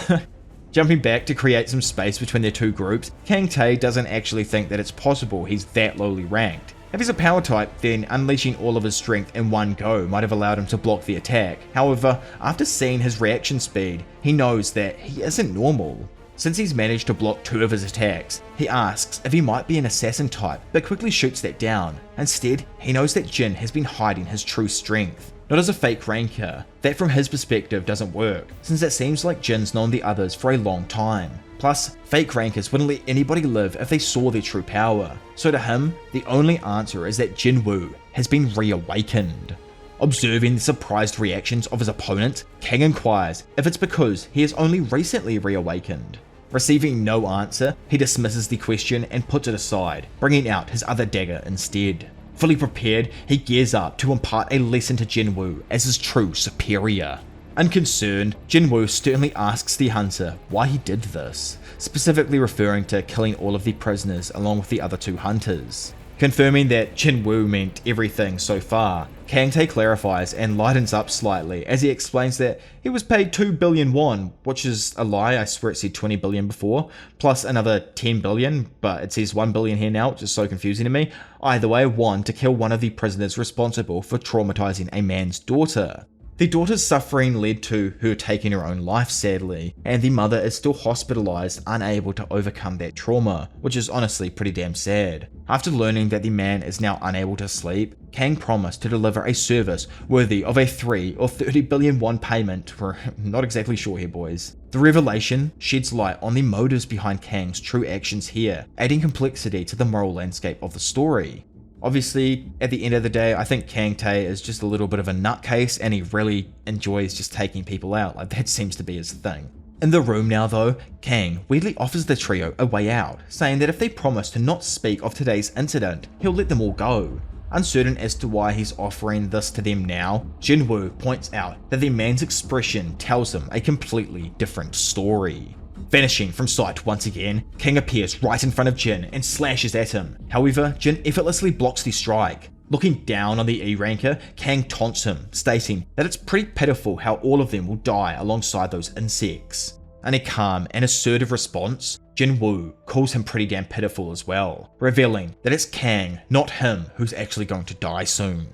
Jumping back to create some space between their two groups, Kang Tae doesn't actually think that it's possible he's that lowly ranked. If he's a power type, then unleashing all of his strength in one go might have allowed him to block the attack. However, after seeing his reaction speed, he knows that he isn't normal. Since he's managed to block 2 of his attacks, he asks if he might be an assassin type, but quickly shoots that down. Instead, he knows that Jin has been hiding his true strength. Not as a fake ranker, that from his perspective doesn't work, since it seems like Jin's known the others for a long time. Plus, fake rankers wouldn't let anybody live if they saw their true power. So to him, the only answer is that Jinwoo has been reawakened. Observing the surprised reactions of his opponent, Kang inquires if it's because he has only recently reawakened. Receiving no answer, he dismisses the question and puts it aside, bringing out his other dagger instead. Fully prepared, he gears up to impart a lesson to Jinwoo as his true superior. Unconcerned, Jinwoo sternly asks the hunter why he did this, specifically referring to killing all of the prisoners along with the other 2 hunters. Confirming that Jinwoo meant everything so far, Kang Tae clarifies and lightens up slightly as he explains that he was paid 2 billion won, which is a lie, I swear it said 20 billion before, plus another 10 billion, but it says 1 billion here now, which is so confusing to me. Either way, won to kill one of the prisoners responsible for traumatizing a man's daughter. The daughter's suffering led to her taking her own life sadly, and the mother is still hospitalized, unable to overcome that trauma, which is honestly pretty damn sad. After learning that the man is now unable to sleep, Kang promised to deliver a service worthy of a 3 or 30 billion won payment. We're not exactly sure here, boys. The revelation sheds light on the motives behind Kang's true actions here, adding complexity to the moral landscape of the story. Obviously, at the end of the day, I think Kang Tae is just a little bit of a nutcase and he really enjoys just taking people out. Like, that seems to be his thing. In the room now though, Kang weirdly offers the trio a way out, saying that if they promise to not speak of today's incident, he'll let them all go. Uncertain as to why he's offering this to them now, Jinwoo points out that the man's expression tells him a completely different story. Vanishing from sight once again, Kang appears right in front of Jin and slashes at him. However, Jin effortlessly blocks the strike. Looking down on the E-ranker, Kang taunts him, stating that it's pretty pitiful how all of them will die alongside those insects. In a calm and assertive response, Jinwoo calls him pretty damn pitiful as well, revealing that it's Kang, not him, who's actually going to die soon.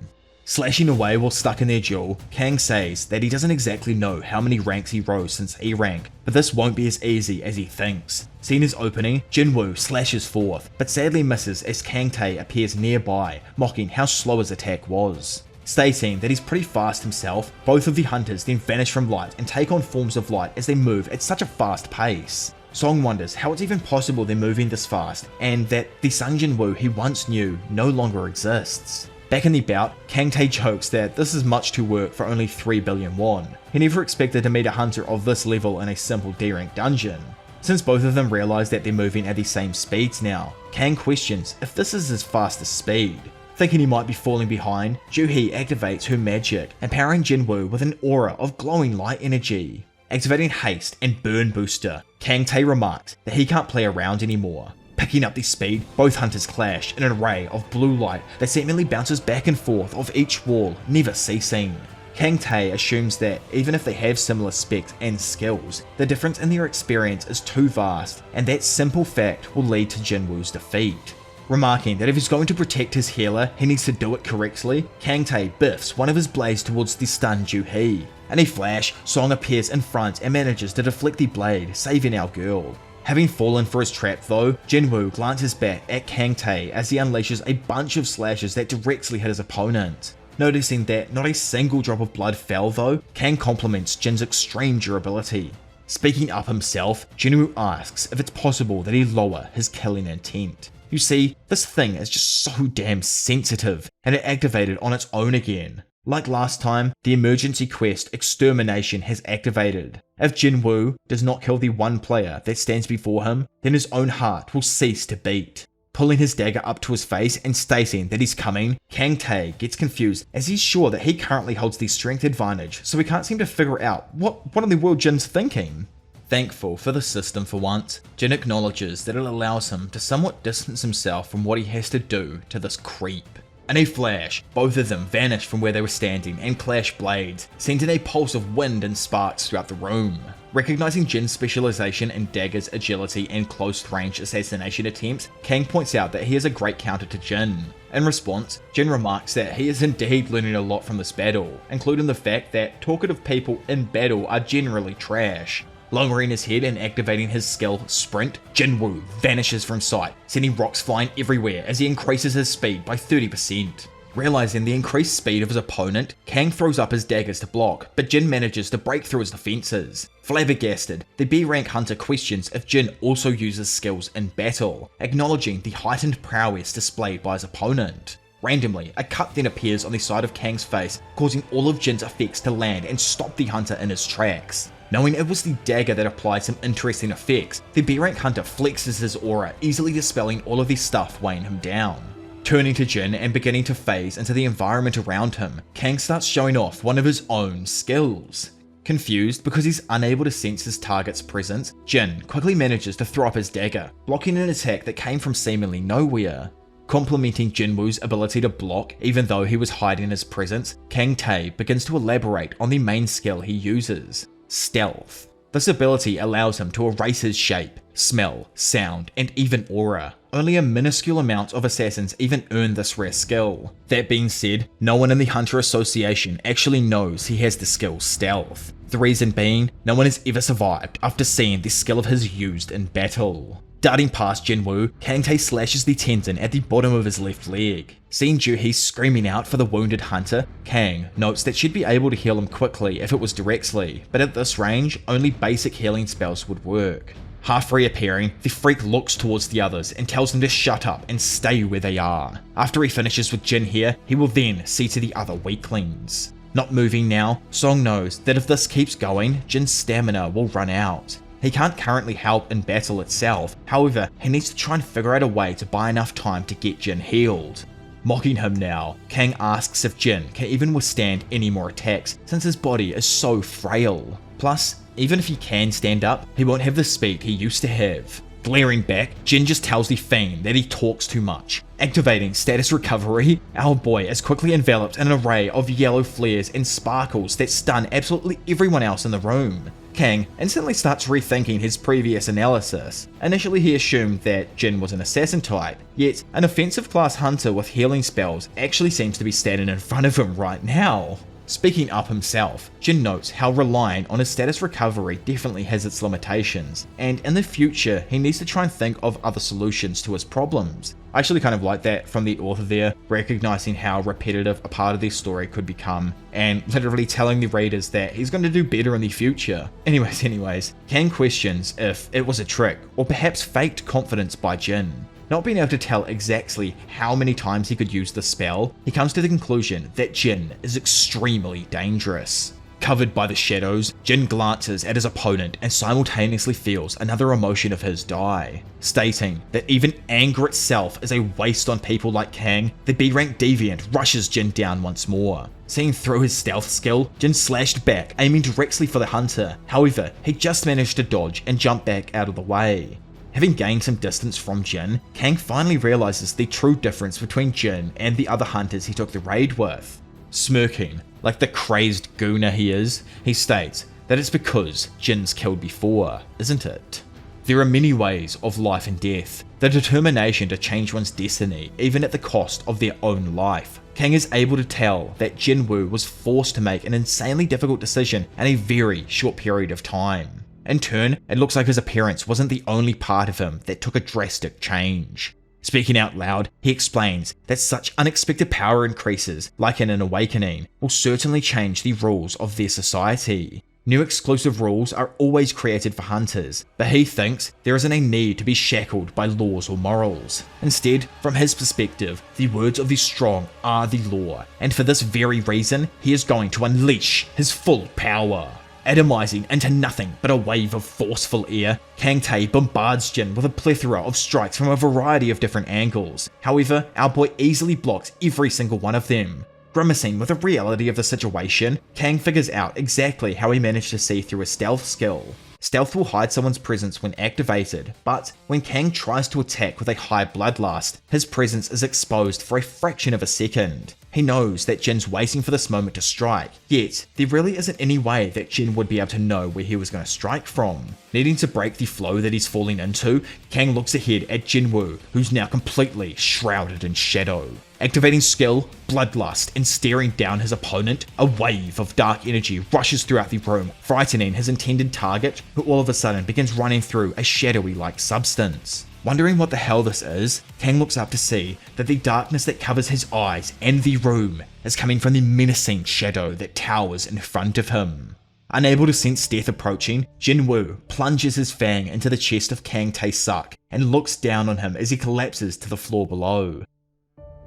Slashing away while stuck in their duel, Kang says that he doesn't exactly know how many ranks he rose since E rank, but this won't be as easy as he thinks. Seeing his opening, Jinwoo slashes forth, but sadly misses as Kang Tae appears nearby, mocking how slow his attack was. Stating that he's pretty fast himself, both of the hunters then vanish from light and take on forms of light as they move at such a fast pace. Song wonders how it's even possible they're moving this fast, and that the Sung Jinwoo he once knew no longer exists. Back in the bout, Kang Tae jokes that this is much to work for only 3 billion won. He never expected to meet a hunter of this level in a simple D-rank dungeon. Since both of them realize that they're moving at the same speeds now, Kang questions if this is his fastest speed. Thinking he might be falling behind, Joo-hee activates her magic, empowering Jinwoo with an aura of glowing light energy. Activating haste and burn booster, Kang Tae remarks that he can't play around anymore. Picking up the speed, both hunters clash in an array of blue light that seemingly bounces back and forth off each wall, never ceasing. Kang Tae assumes that even if they have similar specs and skills, the difference in their experience is too vast, and that simple fact will lead to Jinwoo's defeat. Remarking that if he's going to protect his healer, he needs to do it correctly, Kang Tae biffs one of his blades towards the stunned Joo-hee. In a flash, Song appears in front and manages to deflect the blade, saving our girl. Having fallen for his trap though, Jinwoo glances back at Kang Tae as he unleashes a bunch of slashes that directly hit his opponent. Noticing that not a single drop of blood fell though, Kang compliments Jin's extreme durability. Speaking up himself, Jinwoo asks if it's possible that he lower his killing intent. You see, this thing is just so damn sensitive, and it activated on its own again. Like last time, the emergency quest Extermination has activated. If Jinwoo does not kill the one player that stands before him, then his own heart will cease to beat. Pulling his dagger up to his face and stating that he's coming, Kang Tae gets confused as he's sure that he currently holds the strength advantage, so he can't seem to figure out what in the world Jin's thinking. Thankful for the system for once, Jin acknowledges that it allows him to somewhat distance himself from what he has to do to this creep. In a flash, both of them vanish from where they were standing and clash blades, sending a pulse of wind and sparks throughout the room. Recognizing Jin's specialization in daggers, agility, and close-range assassination attempts, Kang points out that he is a great counter to Jin. In response, Jin remarks that he is indeed learning a lot from this battle, including the fact that talkative people in battle are generally trash. Lowering his head and activating his skill Sprint, Jinwoo vanishes from sight, sending rocks flying everywhere as he increases his speed by 30%. Realizing the increased speed of his opponent, Kang throws up his daggers to block, but Jin manages to break through his defenses. Flabbergasted, the B-rank hunter questions if Jin also uses skills in battle, acknowledging the heightened prowess displayed by his opponent. Randomly, a cut then appears on the side of Kang's face, causing all of Jin's effects to land and stop the hunter in his tracks. Knowing it was the dagger that applied some interesting effects, the B-rank hunter flexes his aura, easily dispelling all of the stuff weighing him down. Turning to Jin and beginning to phase into the environment around him, Kang starts showing off one of his own skills. Confused because he's unable to sense his target's presence, Jin quickly manages to throw up his dagger, blocking an attack that came from seemingly nowhere. Complementing Jinwoo's ability to block even though he was hiding his presence, Kang Tae begins to elaborate on the main skill he uses. Stealth. This ability allows him to erase his shape, smell, sound, and even aura. Only a minuscule amount of assassins even earn this rare skill. That being said, no one in the Hunter Association actually knows he has the skill Stealth. The reason being, no one has ever survived after seeing the skill of his used in battle. Darting past Jinwoo, Kang Tae slashes the tendon at the bottom of his left leg. Seeing Joo-hee screaming out for the wounded hunter, Kang notes that she'd be able to heal him quickly if it was directly, but at this range, only basic healing spells would work. Half reappearing, the freak looks towards the others and tells them to shut up and stay where they are. After he finishes with Jin here, he will then see to the other weaklings. Not moving now, Song knows that if this keeps going, Jin's stamina will run out. He can't currently help in battle itself, however, he needs to try and figure out a way to buy enough time to get Jin healed. Mocking him now, Kang asks if Jin can even withstand any more attacks since his body is so frail. Plus, even if he can stand up, he won't have the speed he used to have. Glaring back, Jin just tells the Fiend that he talks too much. Activating status recovery, our boy is quickly enveloped in an array of yellow flares and sparkles that stun absolutely everyone else in the room. Kang instantly starts rethinking his previous analysis. Initially he assumed that Jin was an assassin type, yet an offensive class hunter with healing spells actually seems to be standing in front of him right now. Speaking up himself, Jin notes how relying on his status recovery definitely has its limitations, and in the future he needs to try and think of other solutions to his problems. I actually kind of like that from the author there, recognizing how repetitive a part of their story could become, and literally telling the readers that he's going to do better in the future. Anyways, Kang questions if it was a trick, or perhaps faked confidence by Jin. Not being able to tell exactly how many times he could use the spell, he comes to the conclusion that Jin is extremely dangerous. Covered by the shadows, Jin glances at his opponent and simultaneously feels another emotion of his die, stating that even anger itself is a waste on people like Kang. The B-rank deviant rushes Jin down once more. Seeing through his stealth skill, Jin slashed back, aiming directly for the hunter. However, he just managed to dodge and jump back out of the way. Having gained some distance from Jin, Kang finally realizes the true difference between Jin and the other hunters he took the raid with. Smirking, like the crazed gooner he is, he states that it's because Jin's killed before, isn't it? There are many ways of life and death. The determination to change one's destiny, even at the cost of their own life. Kang is able to tell that Jinwoo was forced to make an insanely difficult decision in a very short period of time. In turn, it looks like his appearance wasn't the only part of him that took a drastic change. Speaking out loud, he explains that such unexpected power increases, like in an awakening, will certainly change the rules of their society. New exclusive rules are always created for hunters, but he thinks there isn't a need to be shackled by laws or morals. Instead, from his perspective, the words of the strong are the law, and for this very reason, he is going to unleash his full power. Atomizing into nothing but a wave of forceful air, Kang Tae bombards Jin with a plethora of strikes from a variety of different angles. However, our boy easily blocks every single one of them. Grimacing with the reality of the situation, Kang figures out exactly how he managed to see through his stealth skill. Stealth will hide someone's presence when activated, but when Kang tries to attack with a high bloodlust, his presence is exposed for a fraction of a second. He knows that Jin's waiting for this moment to strike, yet there really isn't any way that Jin would be able to know where he was going to strike from. Needing to break the flow that he's falling into, Kang looks ahead at Jinwoo, who's now completely shrouded in shadow. Activating skill, Bloodlust, and staring down his opponent, a wave of dark energy rushes throughout the room, frightening his intended target, who all of a sudden begins running through a shadowy-like substance. Wondering what the hell this is, Kang looks up to see that the darkness that covers his eyes and the room is coming from the menacing shadow that towers in front of him. Unable to sense death approaching, Jinwoo plunges his fang into the chest of Kang Tae-suk and looks down on him as he collapses to the floor below.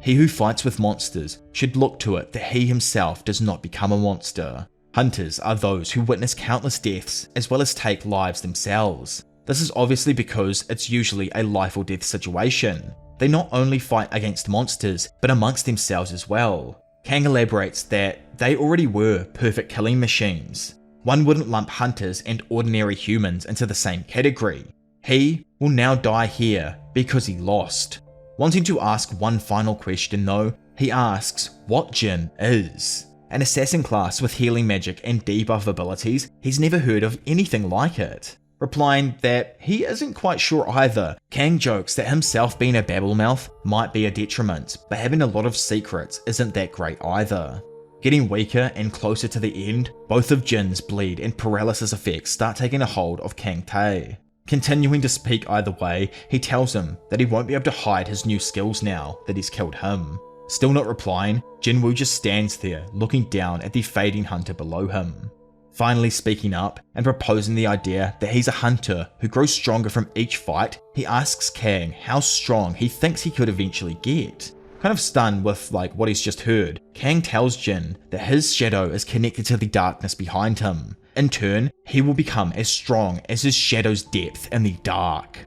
He who fights with monsters should look to it that he himself does not become a monster. Hunters are those who witness countless deaths as well as take lives themselves. This is obviously because it's usually a life or death situation. They not only fight against monsters, but amongst themselves as well. Kang elaborates that they already were perfect killing machines. One wouldn't lump hunters and ordinary humans into the same category. He will now die here because he lost. Wanting to ask one final question though, he asks what Jin is. An assassin class with healing magic and debuff abilities, he's never heard of anything like it. Replying that he isn't quite sure either, Kang jokes that himself being a babblemouth might be a detriment, but having a lot of secrets isn't that great either. Getting weaker and closer to the end, both of Jin's bleed and paralysis effects start taking a hold of Kang Tae. Continuing to speak either way, he tells him that he won't be able to hide his new skills now that he's killed him. Still not replying, Jinwoo just stands there looking down at the fading hunter below him. Finally speaking up and proposing the idea that he's a hunter who grows stronger from each fight, he asks Kang how strong he thinks he could eventually get. Kind of stunned with what he's just heard, Kang tells Jin that his shadow is connected to the darkness behind him. In turn, he will become as strong as his shadow's depth in the dark.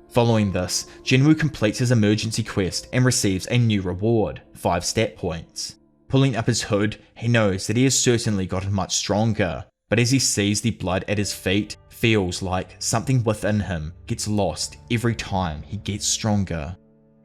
Following this, Jinwoo completes his emergency quest and receives a new reward, 5 stat points. Pulling up his hood, he knows that he has certainly gotten much stronger, but as he sees the blood at his feet, feels like something within him gets lost every time he gets stronger.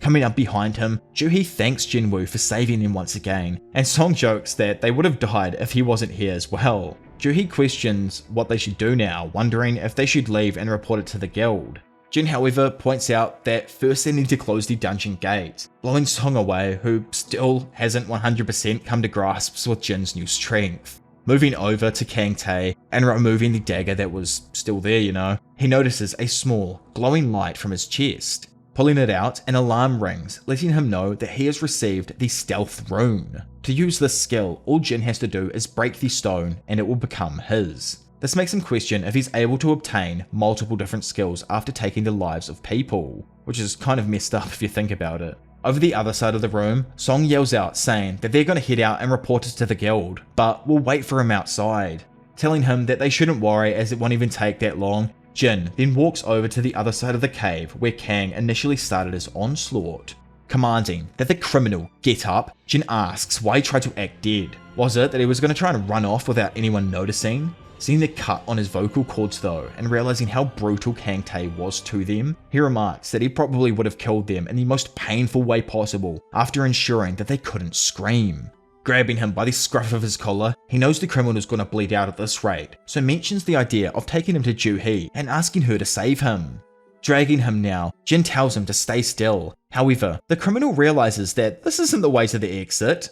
Coming up behind him, Juhee thanks Jinwoo for saving him once again, and Song jokes that they would have died if he wasn't here as well. Juhee questions what they should do now, wondering if they should leave and report it to the guild. Jin, however, points out that first they need to close the dungeon gate, blowing Song away, who still hasn't 100% come to grasps with Jin's new strength. Moving over to Kang Tae and removing the dagger that was still there, he notices a small, glowing light from his chest. Pulling it out, an alarm rings, letting him know that he has received the Stealth Rune. To use this skill, all Jin has to do is break the stone and it will become his. This makes him question if he's able to obtain multiple different skills after taking the lives of people, which is kind of messed up if you think about it. Over the other side of the room, Song yells out saying that they're going to head out and report it to the guild, but will wait for him outside. Telling him that they shouldn't worry as it won't even take that long, Jin then walks over to the other side of the cave where Kang initially started his onslaught. Commanding that the criminal get up, Jin asks why he tried to act dead. Was it that he was going to try and run off without anyone noticing? Seeing the cut on his vocal cords though, and realizing how brutal Kang Tae was to them, he remarks that he probably would have killed them in the most painful way possible after ensuring that they couldn't scream. Grabbing him by the scruff of his collar, he knows the criminal is going to bleed out at this rate, so mentions the idea of taking him to Juhee and asking her to save him. Dragging him now, Jin tells him to stay still. However, the criminal realizes that this isn't the way to the exit.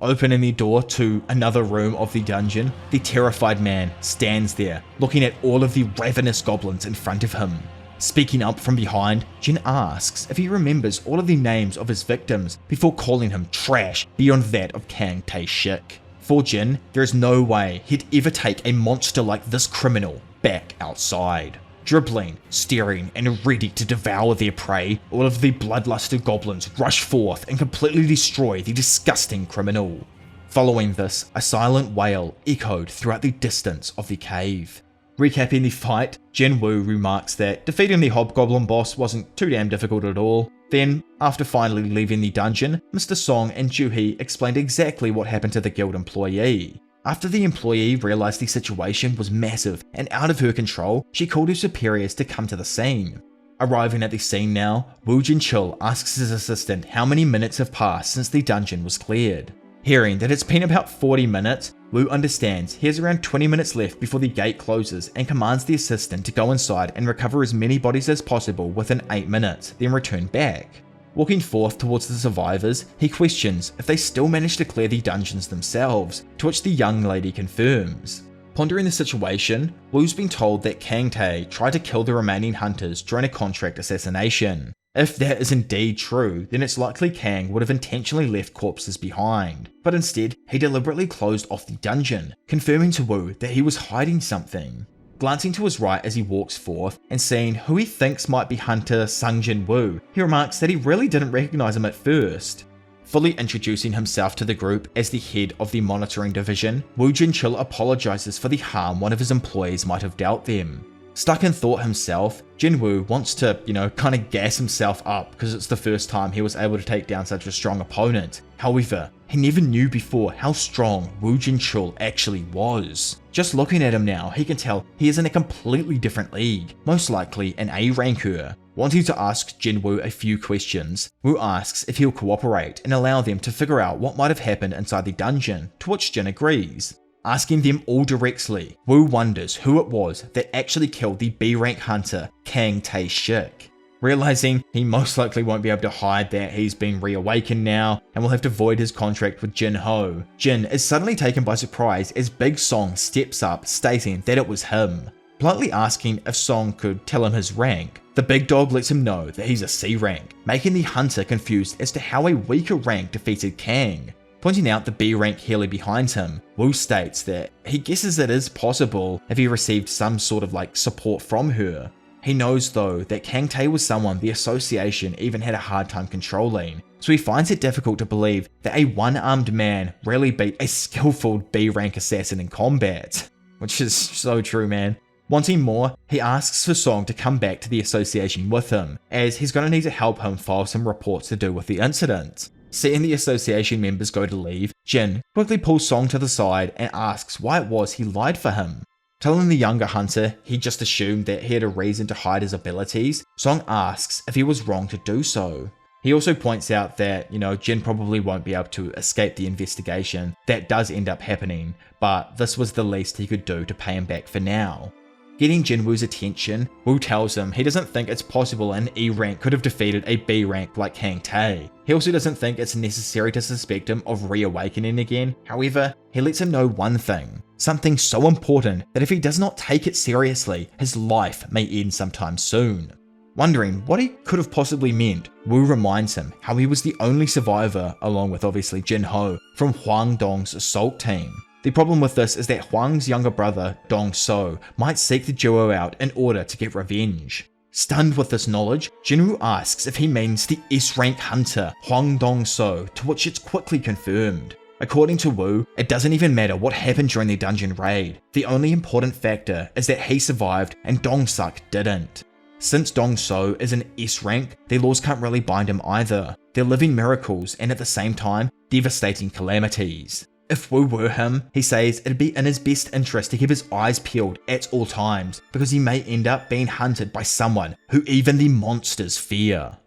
Opening the door to another room of the dungeon, the terrified man stands there, looking at all of the ravenous goblins in front of him. Speaking up from behind, Jin asks if he remembers all of the names of his victims before calling him trash beyond that of Kang Tae-shik. For Jin, there is no way he'd ever take a monster like this criminal back outside. Dribbling, staring, and ready to devour their prey, all of the bloodlusted goblins rush forth and completely destroy the disgusting criminal. Following this, a silent wail echoed throughout the distance of the cave. Recapping the fight, Jinwoo remarks that defeating the hobgoblin boss wasn't too damn difficult at all. Then, after finally leaving the dungeon, Mr. Song and Juhee explained exactly what happened to the guild employee. After the employee realized the situation was massive and out of her control, she called her superiors to come to the scene. Arriving at the scene now, Woo Jin-chul asks his assistant how many minutes have passed since the dungeon was cleared. Hearing that it's been about 40 minutes, Woo understands he has around 20 minutes left before the gate closes and commands the assistant to go inside and recover as many bodies as possible within 8 minutes, then return back. Walking forth towards the survivors, he questions if they still manage to clear the dungeons themselves, to which the young lady confirms. Pondering the situation, Woo's been told that Kang Tae tried to kill the remaining hunters during a contract assassination. If that is indeed true, then it's likely Kang would have intentionally left corpses behind, but instead he deliberately closed off the dungeon, confirming to Woo that he was hiding something. Glancing to his right as he walks forth and seeing who he thinks might be Hunter Sung Jinwoo, he remarks that he really didn't recognize him at first. Fully introducing himself to the group as the head of the monitoring division, Woo Jin-chul apologizes for the harm one of his employees might have dealt them. Stuck in thought himself, Jinwoo wants to, kind of gas himself up because it's the first time he was able to take down such a strong opponent. However, he never knew before how strong Woo Jin-chul actually was. Just looking at him now, he can tell he is in a completely different league, most likely an A ranker. Wanting to ask Jinwoo a few questions, Woo asks if he'll cooperate and allow them to figure out what might have happened inside the dungeon, to which Jin agrees. Asking them all directly, Woo wonders who it was that actually killed the B-rank hunter, Kang Tae-shik. Realizing he most likely won't be able to hide that he's been reawakened now and will have to void his contract with Jinho, Jin is suddenly taken by surprise as Big Song steps up stating that it was him. Bluntly asking if Song could tell him his rank, the big dog lets him know that he's a C rank, making the hunter confused as to how a weaker rank defeated Kang. Pointing out the B rank healer behind him, Woo states that he guesses it is possible if he received some sort of support from her. He knows though that Kang Tae was someone the association even had a hard time controlling, so he finds it difficult to believe that a one-armed man really beat a skillful B rank assassin in combat. Which is so true, man. Wanting more, he asks for Song to come back to the association with him, as he's going to need to help him file some reports to do with the incident. Seeing the association members go to leave, Jin quickly pulls Song to the side and asks why it was he lied for him. Telling the younger hunter he just assumed that he had a reason to hide his abilities, Song asks if he was wrong to do so. He also points out that, Jin probably won't be able to escape the investigation that does end up happening, but this was the least he could do to pay him back for now. Getting Jinwoo's attention, Woo tells him he doesn't think it's possible an E rank could have defeated a B rank like Kang Tae. He also doesn't think it's necessary to suspect him of reawakening again. However, he lets him know one thing, something so important that if he does not take it seriously, his life may end sometime soon. Wondering what he could have possibly meant, Woo reminds him how he was the only survivor, along with obviously Jinho, from Hwang Dong's assault team. The problem with this is that Hwang's younger brother, Dong So, might seek the duo out in order to get revenge. Stunned with this knowledge, Jinwoo asks if he means the S-rank hunter, Hwang Dong So, to which it's quickly confirmed. According to Woo, it doesn't even matter what happened during the dungeon raid. The only important factor is that he survived and Dong Suk didn't. Since Dong So is an S-rank, their laws can't really bind him either. They're living miracles and at the same time, devastating calamities. If Woo were him, he says it'd be in his best interest to keep his eyes peeled at all times, because he may end up being hunted by someone who even the monsters fear.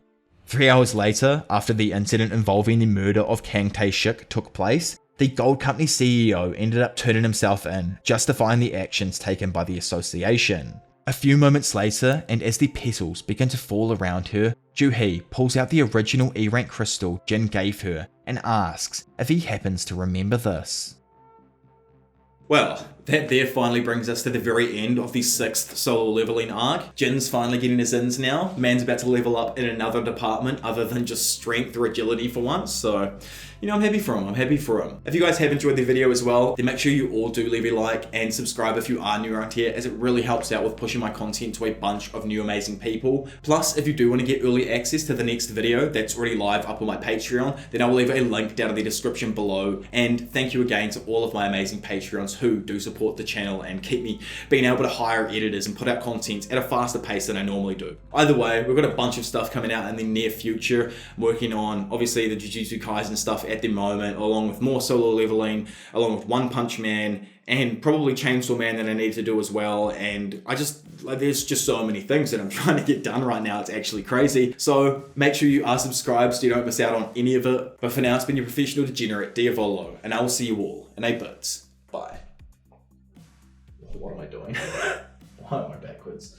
3 hours later, after the incident involving the murder of Kang Tae-shik took place, the gold company CEO ended up turning himself in, justifying the actions taken by the association. A few moments later, and as the petals begin to fall around her, Joo-hee pulls out the original E-rank crystal Jin gave her and asks if he happens to remember this. Well, that there finally brings us to the very end of the 6th solo leveling arc. Jin's finally getting his ins now. Man's about to level up in another department other than just strength or agility for once, so I'm happy for him, If you guys have enjoyed the video as well, then make sure you all do leave a like and subscribe if you are new around here, as it really helps out with pushing my content to a bunch of new amazing people. Plus, if you do want to get early access to the next video that's already live up on my Patreon, then I will leave a link down in the description below. And thank you again to all of my amazing Patreons who do support the channel and keep me being able to hire editors and put out content at a faster pace than I normally do. Either way, we've got a bunch of stuff coming out in the near future. I'm working on, obviously, the Jujutsu Kaisen stuff at the moment, along with more solo leveling, along with One Punch Man, and probably Chainsaw Man that I need to do as well. And there's just so many things that I'm trying to get done right now. It's actually crazy. So make sure you are subscribed so you don't miss out on any of it. But for now, it's been your professional degenerate, Diavolo, and I will see you all in a bit. Bye. What am I doing? Why am I backwards?